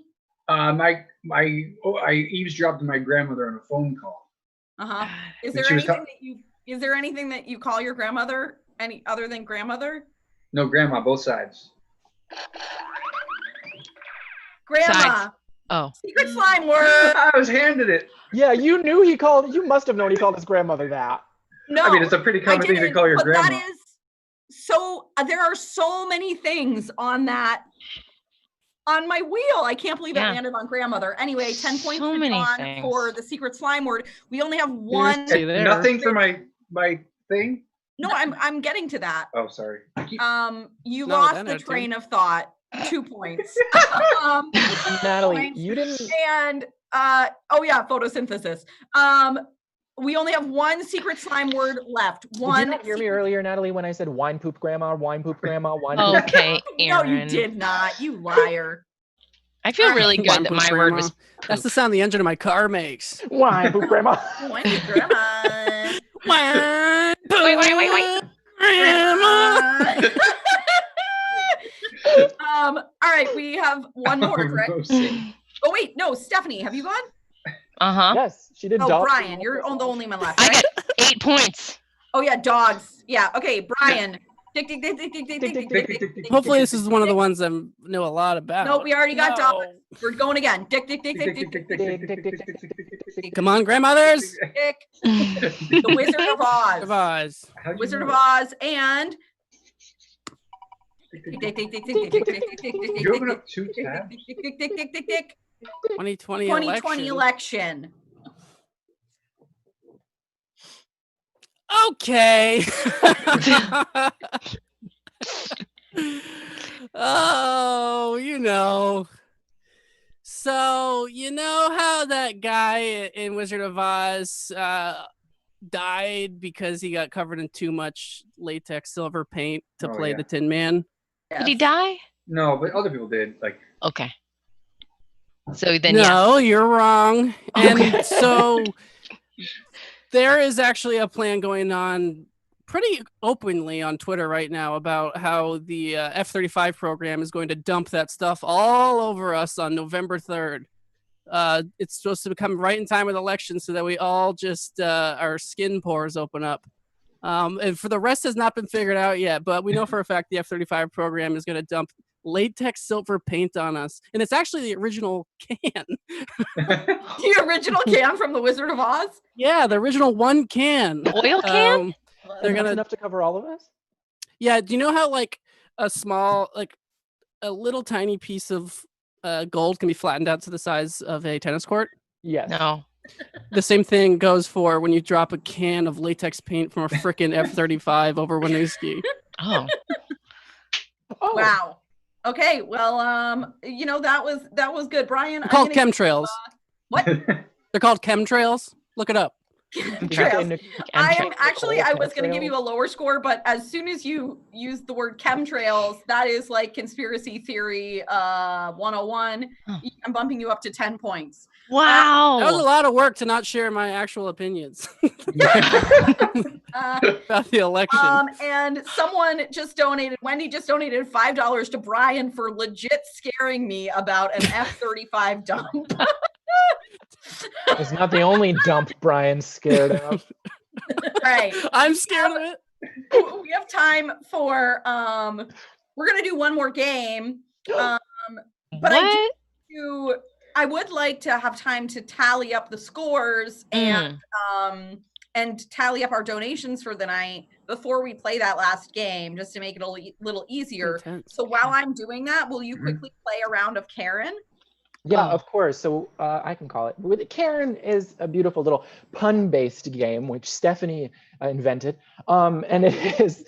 I eavesdropped on my grandmother on a phone call. Is there anything that you call your grandmother any other than grandmother? No, grandma, both sides. Grandma. Sides. Oh. Secret slime word. I was handed it. Yeah, you must have known he called his grandmother that. No. I mean, it's a pretty common thing to call your grandma. That is there are so many things on my wheel. I can't believe it landed on grandmother. Anyway, 10 points so to John for the secret slime word. We only have one. Nothing for my thing? No, I'm getting to that. Oh, sorry. You lost the train of thought. 2 points. Natalie, you didn't. And photosynthesis. We only have one secret slime word left. Did you not hear me earlier, Natalie, when I said wine poop grandma, wine poop grandma, wine poop? Okay, No, you did not. You liar. I feel really good that my word was. That's the sound the engine of my car makes. Wine poop grandma. Wine poop grandma. Wine poop. Wait. Grandma. All right, we have one more, correct? Oh wait, no, Stephanie, have you gone? Yes, she did. Oh, Brian, you're the only one left. Right? I got 8 points. Oh yeah, dogs. Yeah. Okay, Brian. Hopefully this is one of the ones I know a lot about. No, we already got dogs. We're going again. Come on, grandmothers. The Wizard of Oz. Wizard of Oz and 2020 election. Okay. Oh, So, you know how that guy in Wizard of Oz died because he got covered in too much latex silver paint to play the Tin Man? Yes. Did he die? No, but other people did. Okay. So then, no, you're wrong. And so there is actually a plan going on pretty openly on Twitter right now about how the F-35 program is going to dump that stuff all over us on November 3rd. It's supposed to come right in time with elections so that we all just our skin pores open up. And for the rest has not been figured out yet, but we know for a fact the F-35 program is going to dump latex silver paint on us. And it's actually the original can. The original can from The Wizard of Oz? Yeah, the original one can. Oil can? They're gonna enough to cover all of us? Yeah, do you know how like a small, like a little tiny piece of gold can be flattened out to the size of a tennis court? Yes. No. The same thing goes for when you drop a can of latex paint from a frickin' F-35 over Winooski. Oh. Oh. Wow. Okay, well, you know, that was good, Brian. They're called chemtrails. What? They're called chemtrails. Look it up. Chemtrails. I was going to give you a lower score, but as soon as you use the word chemtrails, that is like conspiracy theory 101. I'm bumping you up to 10 points. Wow. That was a lot of work to not share my actual opinions about the election. And Wendy just donated $5 to Brian for legit scaring me about an F-35 dump. It's not the only dump Brian's scared of. Right. I'm scared of it. We have time for we're gonna do one more game. But what? I would like to have time to tally up the scores and tally up our donations for the night before we play that last game, just to make it a little easier. Intense. So while I'm doing that, will you quickly play a round of Karen? Yeah, of course. So I can call it. Karen is a beautiful little pun-based game, which Stephanie invented. And it is,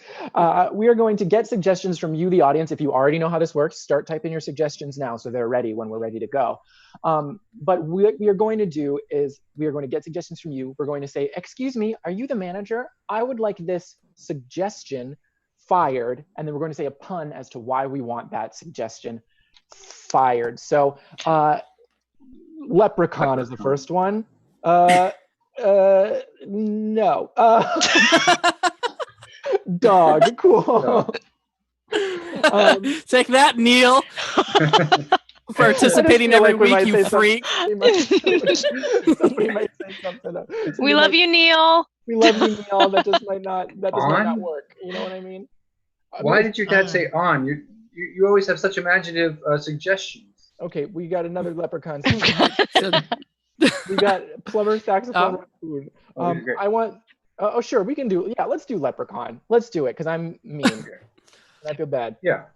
we are going to get suggestions from you, the audience. If you already know how this works, start typing your suggestions now so they're ready when we're ready to go. But what we are going to do is we are going to get suggestions from you. We're going to say, excuse me, are you the manager? I would like this suggestion fired. And then we're going to say a pun as to why we want that suggestion fired. So leprechaun is the first one. No. Dog. Cool. Take that, Neil. Participating every week, you freak. Somebody might say something. We love you, Neil. We love you, Neil. That just might not work. You know what I mean? Why did your dad say on? You always have such imaginative suggestions. Okay, we got another leprechaun. We got plumber, saxophone, food. I want. Oh, sure, we can do. Yeah, let's do leprechaun. Let's do it because I'm mean. Okay. I feel bad. Yeah.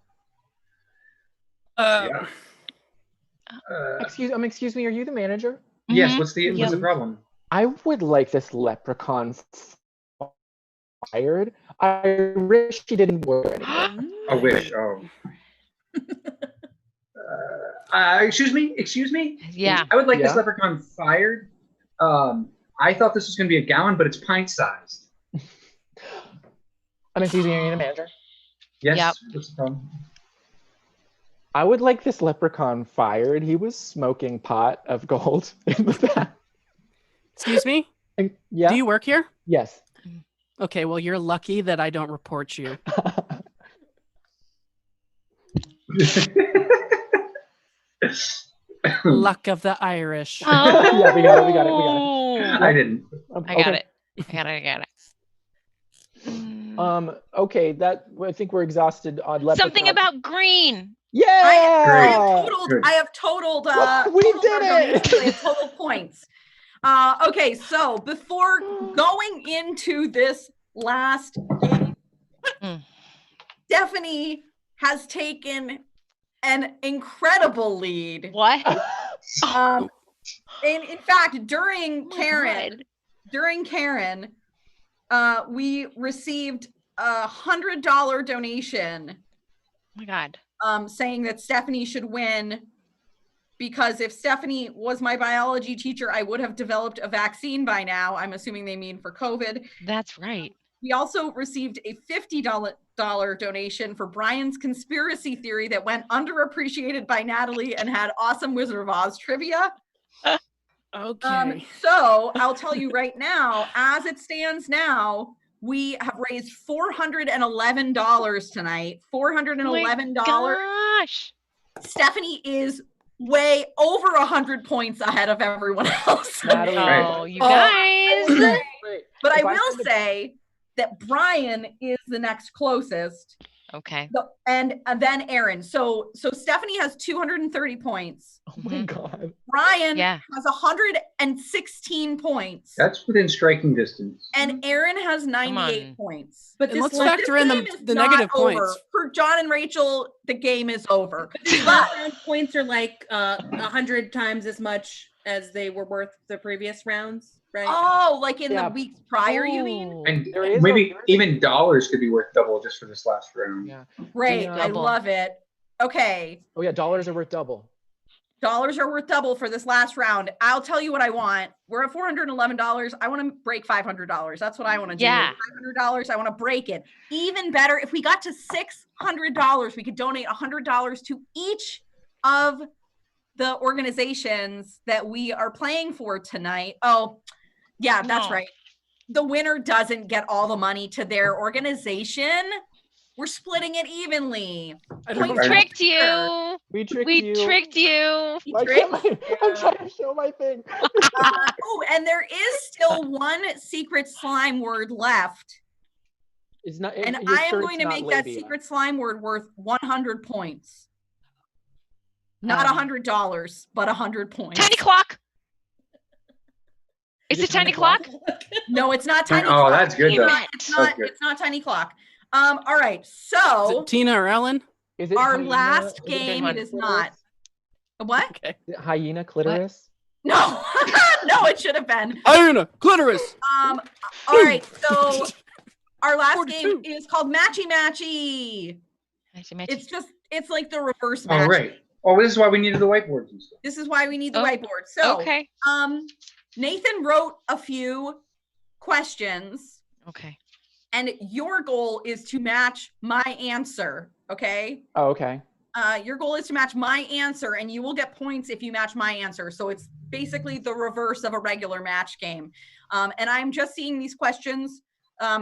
Excuse me. Are you the manager? Yes. What's the problem? I would like this leprechaun fired. I wish he didn't work anymore. I wish. Oh. Excuse me. Yeah. I would like this leprechaun fired. I thought this was going to be a gallon, but it's pint-sized. I'm excusing you, the manager. Yes. Yep. What's the problem? I would like this leprechaun fired. He was smoking pot of gold in the back. Excuse me? Yeah. Do you work here? Yes. Okay, well, you're lucky that I don't report you. Luck of the Irish. Oh. Yeah, we got it. I didn't. I got it. Okay, I think we're exhausted on leprechaun. Something about green. Yeah. I have totaled. We did it. I have total points. Okay, so before going into this last game, Stephanie has taken an incredible lead. What? And in fact, during Karen, we received a $100 donation. Oh my God. Saying that Stephanie should win because if Stephanie was my biology teacher, I would have developed a vaccine by now. I'm assuming they mean for COVID. That's right. We also received a $50 donation for Brian's conspiracy theory that went underappreciated by Natalie and had awesome Wizard of Oz trivia. Okay. So I'll tell you right now, as it stands now, We have raised $411 tonight. $411. Gosh. Stephanie is way over 100 points ahead of everyone else. Natalie, Oh, you guys. But I will say that Brian is the next closest. Okay. And then Aaron. So Stephanie has 230 points. Oh my God. Brian has 116 points. That's within striking distance. And Aaron has 98 points. But let's factor in the negative points. For John and Rachel, the game is over. But points are like 100 times as much as they were worth the previous rounds. Right. Oh, like in the weeks prior, you mean? And maybe even dollars could be worth double just for this last round. Yeah. Great. I love it. Okay. Oh yeah, dollars are worth double. Dollars are worth double for this last round. I'll tell you what I want. We're at $411. I want to break $500. That's what I want to do. Yeah. $500. I want to break it. Even better, if we got to $600, we could donate $100 to each of the organizations that we are playing for tonight. Oh, yeah, that's right. The winner doesn't get all the money to their organization. We're splitting it evenly. We tricked you. We tricked you. I'm trying to show my thing. And there is still one secret slime word left. It's not. And I am going to make that secret slime word worth 100 points. Not $100, but 100 points. Tiny clock. Is it tiny clock? No, it's not tiny clock. Oh, that's good though. It's not tiny clock. All right. So is it Tina or Ellen? Is it our hyena? Last game? It is not. What? Okay. Is it hyena clitoris? No, no, it should have been hyena clitoris. All right. So our last game is called Matchy Matchy. It's like the reverse match. Oh, right. Oh, this is why we needed the whiteboards and stuff. This is why we need the whiteboard. So, Nathan wrote a few questions. Okay. And your goal is to match my answer. Okay. Oh, okay. Your goal is to match my answer, and you will get points if you match my answer. So it's basically the reverse of a regular match game. And I'm just seeing these questions.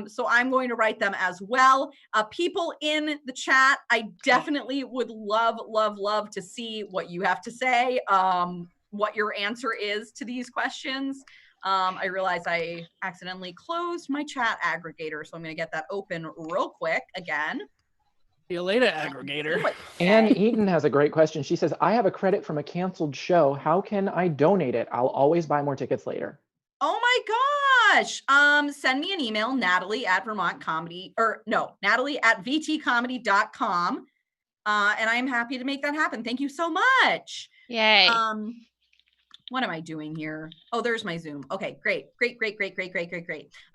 So I'm going to write them as well. People in the chat, I definitely would love to see what you have to say, what your answer is to these questions. I realize I accidentally closed my chat aggregator, so I'm going to get that open real quick again. See you later, aggregator. Anne Eaton has a great question. She says, I have a credit from a canceled show. How can I donate it? I'll always buy more tickets later. Oh my gosh. Send me an email, Natalie at Vermont Comedy, Natalie at vtcomedy.com. And I'm happy to make that happen. Thank you so much. Yay. What am I doing here? Oh, there's my Zoom. Okay, great.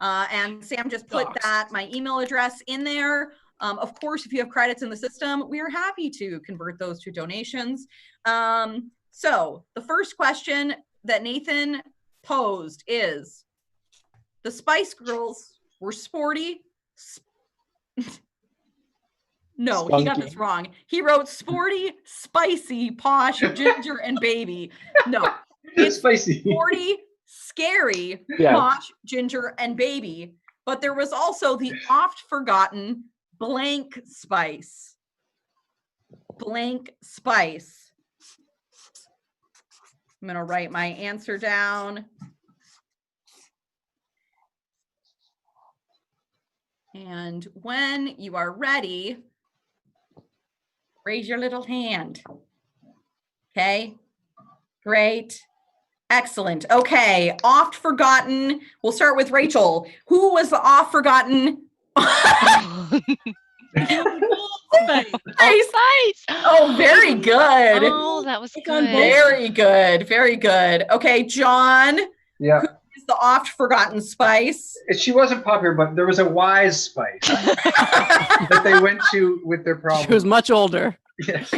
And Sam just put my email address in there. Of course, if you have credits in the system, we are happy to convert those to donations. So the first question that Nathan posed is, the Spice Girls were sporty. No, Spunky. He got this wrong. He wrote sporty, spicy, posh, ginger, and baby. No, it's spicy, sporty, scary, posh, ginger, and baby. But there was also the oft forgotten blank spice. Blank spice. I'm going to write my answer down. And when you are ready, raise your little hand. Okay, great. Excellent. Okay, oft forgotten. We'll start with Rachel. Who was the oft forgotten? Spice. Oh, very good. Oh, that was good. Very good. Very good. Okay, John. Yeah. Who is the oft forgotten spice? She wasn't popular, but there was a wise spice that they went to with their problem. She was much older. Yes.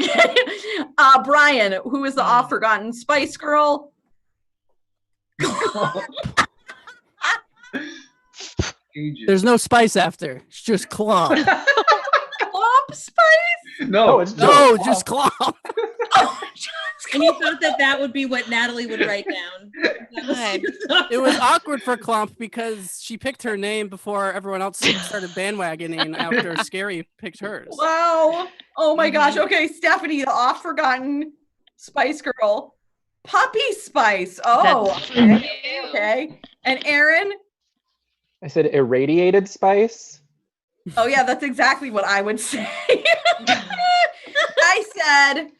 Brian, who is the oft forgotten Spice Girl? There's no spice after. It's just clump. Clump spice? No, just clump. Oh, just And you thought that would be what Natalie would write down. It was awkward for Klump because she picked her name before everyone else started bandwagoning after Scary picked hers. Wow. Oh my gosh. Okay, Stephanie, the oft forgotten Spice Girl. Puppy Spice. Oh, okay. And Aaron? I said irradiated spice. Oh yeah, that's exactly what I would say. I said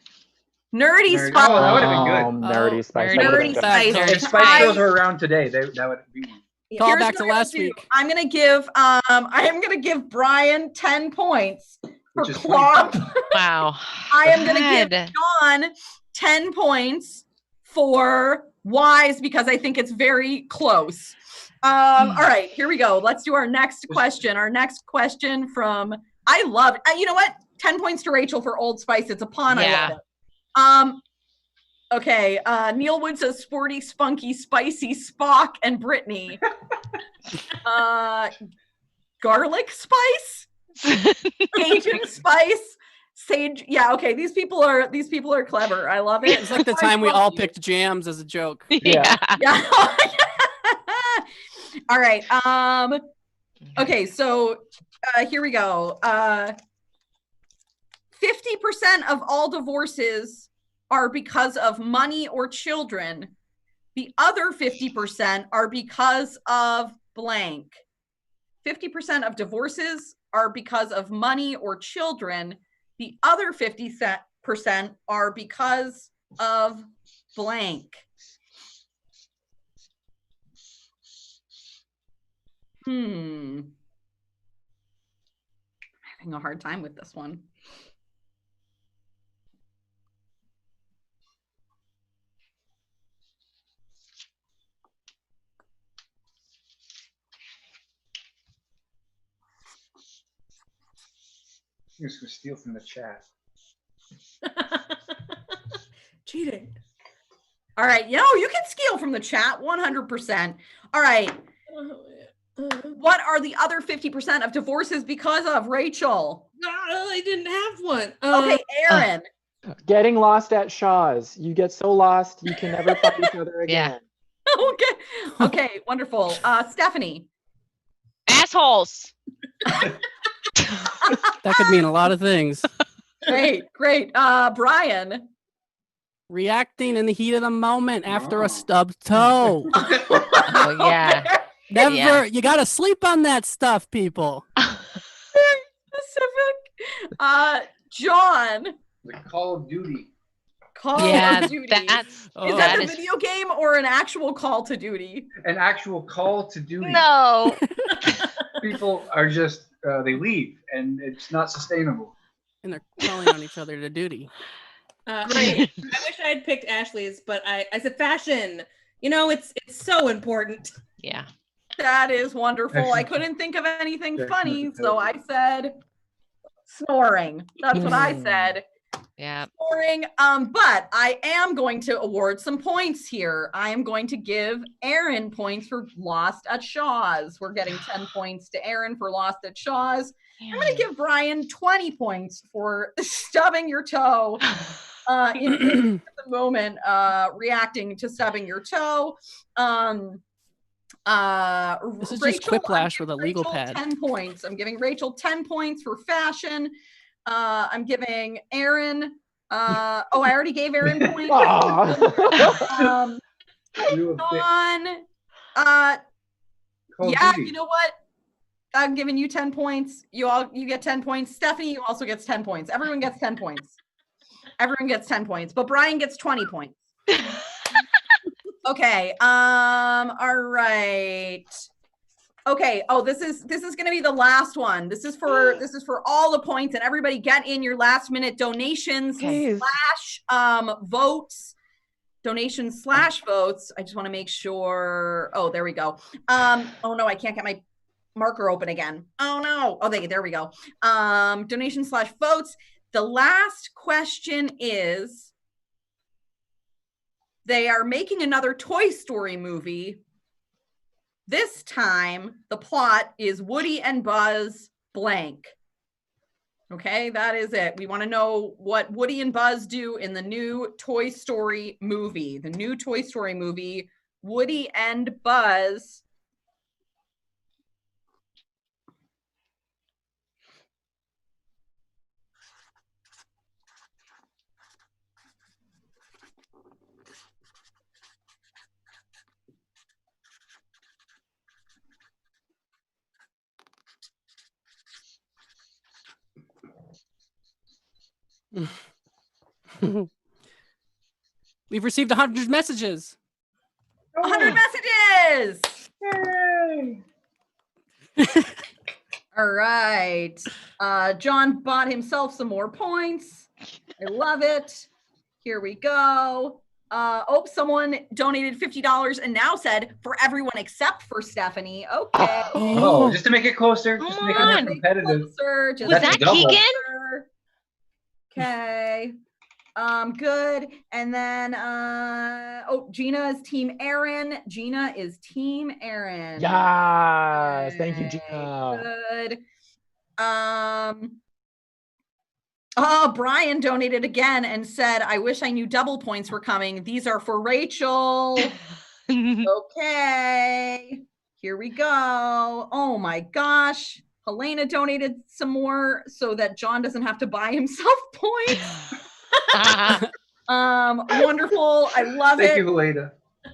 nerdy spice. Oh, that would have been good. Nerdy spice. Nerdy spice. If Spice Girls were around today, that would be one. Call back to last week. I'm gonna give Brian 10 points for Clop. Wow. I am gonna give John 10 points for Wise because I think it's very close. All right, here we go. Let's do our next question. Our next question from you know what? 10 points to Rachel for Old Spice. It's a pun. Yeah. I love it. Okay. Neil Wood says sporty, spunky, spicy, Spock, and Brittany. Garlic spice, Cajun spice, sage. Yeah. Okay. These people are clever. I love it. It's like the time we all picked jams as a joke. Yeah. All right. Okay. So here we go. 50% of all divorces are because of money or children. The other 50% are because of blank. 50% of divorces are because of money or children. The other 50% are because of blank. I'm having a hard time with this one. I'm just going to steal from the chat. Cheating. All right. You can steal from the chat 100%. All right. What are the other 50% of divorces because of, Rachel? I didn't have one. Okay, Aaron. Getting lost at Shaw's. You get so lost, you can never find each other again. Okay, wonderful. Stephanie. Assholes. That could mean a lot of things. Great. Brian. Reacting in the heat of the moment after a stubbed toe. Oh, yeah. Never. Yeah. You got to sleep on that stuff, people. Specific. John. The Call of Duty. Call of Duty. Is that a video game or an actual Call to Duty? An actual Call to Duty. No. People are just, they leave, and it's not sustainable. And they're calling on each other to duty. Great. I wish I had picked Ashley's, but I said fashion. It's so important. Yeah. That is wonderful. I couldn't think of anything funny, so I said snoring. That's what I said. Yeah. Snoring. But I am going to award some points here. I am going to give Aaron points for Lost at Shaw's. We're getting 10 points to Aaron for Lost at Shaw's. I'm going to give Brian 20 points for stubbing your toe in the moment, reacting to stubbing your toe. This is just quiplash with a legal pad. 10 points. I'm giving Rachel 10 points for fashion. I'm giving Aaron. I already gave Aaron points. Dawn. You know what? I'm giving you 10 points. You get 10 points. Stephanie, you also gets 10 points. Everyone gets 10 points. Everyone gets 10 points, but Brian gets 20 points. Okay. All right. Okay. Oh, this is going to be the last one. This is for all the points, and everybody get in your last minute donations / votes. Donations / votes. I just want to make sure. Oh, there we go. Oh no, I can't get my marker open again. Oh no. Oh, there we go. Donations / votes. The last question is, they are making another Toy Story movie. This time, the plot is Woody and Buzz blank. Okay, that is it. We want to know what Woody and Buzz do in the new Toy Story movie. The new Toy Story movie, Woody and Buzz. We've received 100 messages. 100 messages! Yay! All right. John bought himself some more points. I love it. Here we go. Someone donated $50 and now said for everyone except for Stephanie. Okay. Oh, just to make it closer, just to make it more competitive. Closer, Was that Keegan? Okay. Good. And then Gina is team Aaron. Gina is team Aaron. Yes, Okay, thank you, Gina. Good. Brian donated again and said, I wish I knew double points were coming. These are for Rachel. Okay. Here we go. Oh my gosh. Helena donated some more so that John doesn't have to buy himself points. Wonderful. I love it. Thank you, Helena.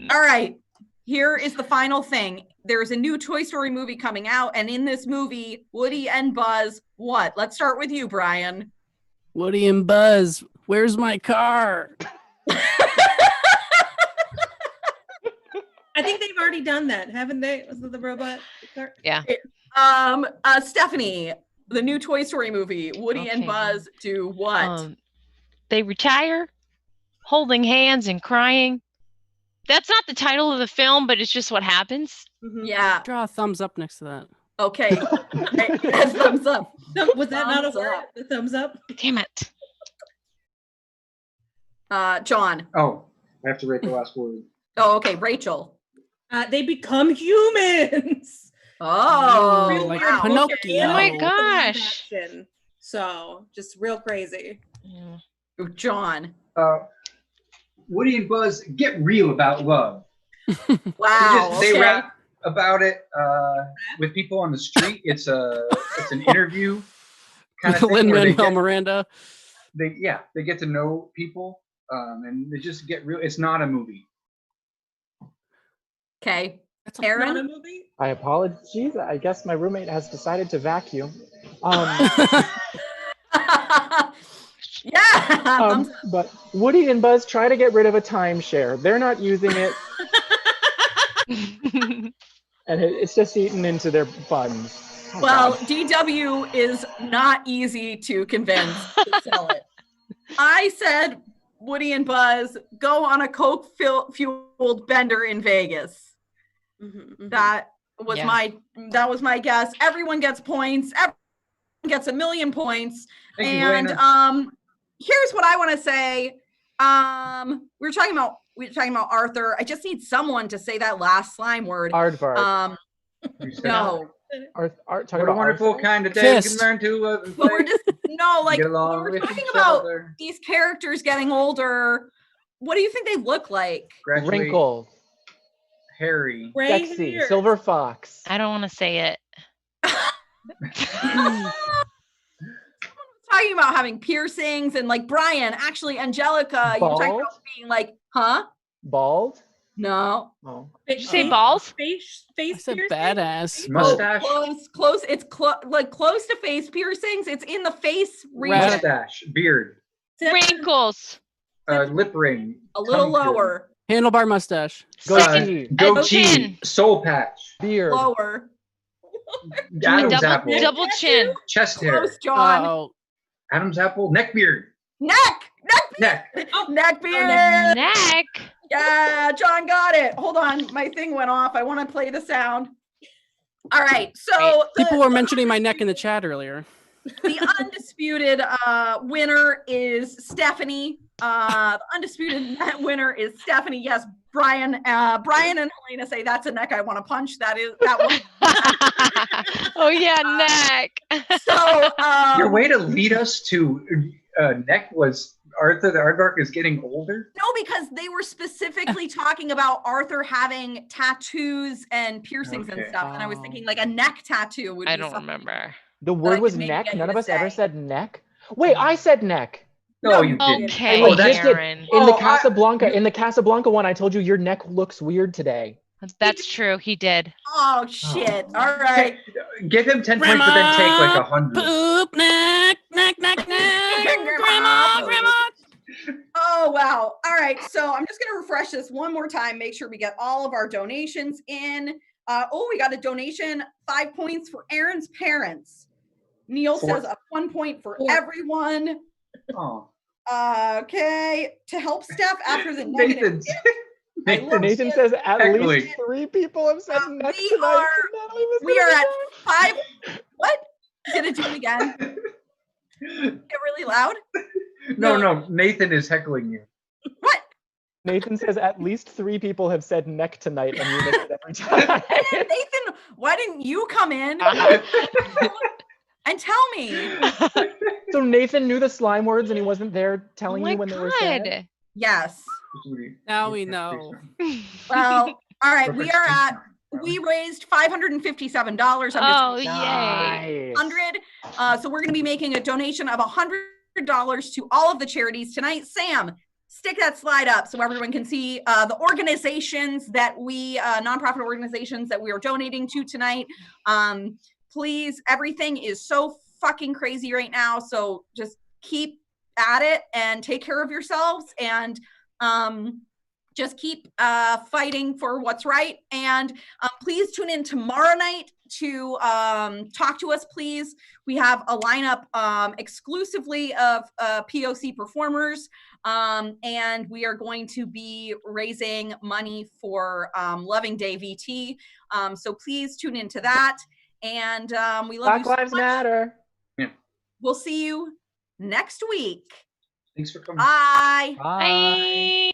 All right. Here is the final thing. There's a new Toy Story movie coming out, and in this movie, Woody and Buzz, what? Let's start with you, Brian. Woody and Buzz, where's my car? I think they've already done that, haven't they? Was it the robot car? Yeah. Stephanie, the new Toy Story movie, Woody and Buzz do what? They retire, holding hands and crying. That's not the title of the film, but it's just what happens. Mm-hmm. Yeah. Draw a thumbs up next to that. Okay. Thumbs up. Was that not a word? The thumbs up? Damn it. John. Oh, I have to rate the last word. Oh, okay. Rachel. They become humans. Oh, Real like weird. Pinocchio. Oh my gosh. So just real crazy. Yeah. John. Woody and Buzz get real about love. Wow. They rap about it with people on the street. It's an interview kind of thing. Lin-Manuel Miranda. They get to know people and they just get real. It's not a movie. Okay. Aaron? Aaron? Not a movie? I apologize. I guess my roommate has decided to vacuum. Yeah. But Woody and Buzz try to get rid of a timeshare. They're not using it. And it's just eaten into their funds. Oh, well, God. DW is not easy to convince to sell it. I said Woody and Buzz go on a Coke-fueled bender in Vegas. Mm-hmm. That was my guess. Everyone gets points. Everyone gets 1,000,000 points. Thank you, and Elena. Here's what I want to say. We were talking about Arthur. I just need someone to say that last slime word. Aardvark. No. Talking What a about wonderful Aardvark? kind of day you Fist. can learn to But we're just get along we're with talking each about other. these characters getting older. What do you think they look like? Graduate, Wrinkle. Harry. Gray Sexy. hairs. Silver fox. I don't want to say it. Talking about having piercings and like Brian, actually Angelica, you were talking Bald? about being like, huh? Bald. No. Oh. Did you say balls? Face I said piercing? badass. Mustache. Close. It's close to face piercings. It's in the face region. Mustache. Beard. Wrinkles. Lip ring. A little tongue piercing. lower. Handlebar mustache. Goatee. Goatee. Chin. Soul patch. Beard. Lower. Adam's apple. Double chin. Chest hair. Close, John. Oh, Adam's apple. Neck beard. Neck Neck. beard. Neck. Yeah, John got it. Hold on. My thing went off. I want to play the sound. All right. So people were mentioning my neck in the chat earlier. the undisputed winner is Stephanie. The undisputed net winner is Stephanie. Yes, Brian and Helena say that's a neck I want to punch. That one. Oh yeah, neck. So your way to lead us to neck was Arthur the Aardvark is getting older? No, because they were specifically talking about Arthur having tattoos and piercings and stuff. And I was thinking like a neck tattoo would be I don't something remember. The word was maybe neck. get you None of to us ever say. said neck. Wait, I said neck. No, you didn't. Okay, I legit did. Aaron. In the Oh, Casablanca one, I told you your neck looks weird today. That's true. He did. Oh shit! All right. Give him 10 points, but then take like 100. Poop, neck, grandma. Oh wow! All right, so I'm just gonna refresh this one more time. Make sure we get all of our donations in. We got a donation. 5 points for Aaron's parents. Neil says 1 point for everyone. Oh. Okay, to help Steph after the negative. Nathan says at least 3 people have said neck tonight. We are at 5. What? Gonna do it again? Get really loud? No. Nathan is heckling you. What? Nathan says at least 3 people have said neck tonight, and you miss it every time. Nathan, why didn't you come in and tell me? So Nathan knew the slime words, and he wasn't there telling you when they were said? Yes. Now we know. Well, all right. We raised $557. Oh, yay. 100. So we're going to be making a donation of $100 to all of the charities tonight. Sam, stick that slide up so everyone can see the organizations that nonprofit organizations that we are donating to tonight. Please, everything is so fucking crazy right now. So just keep at it and take care of yourselves and just keep fighting for what's right. And please tune in tomorrow night to talk to us, please. We have a lineup exclusively of POC performers. And we are going to be raising money for Loving Day VT. So please tune into that. And we love you so much. Black Lives Matter. Yeah. We'll see you next week. Thanks for coming. Bye. Bye. Bye.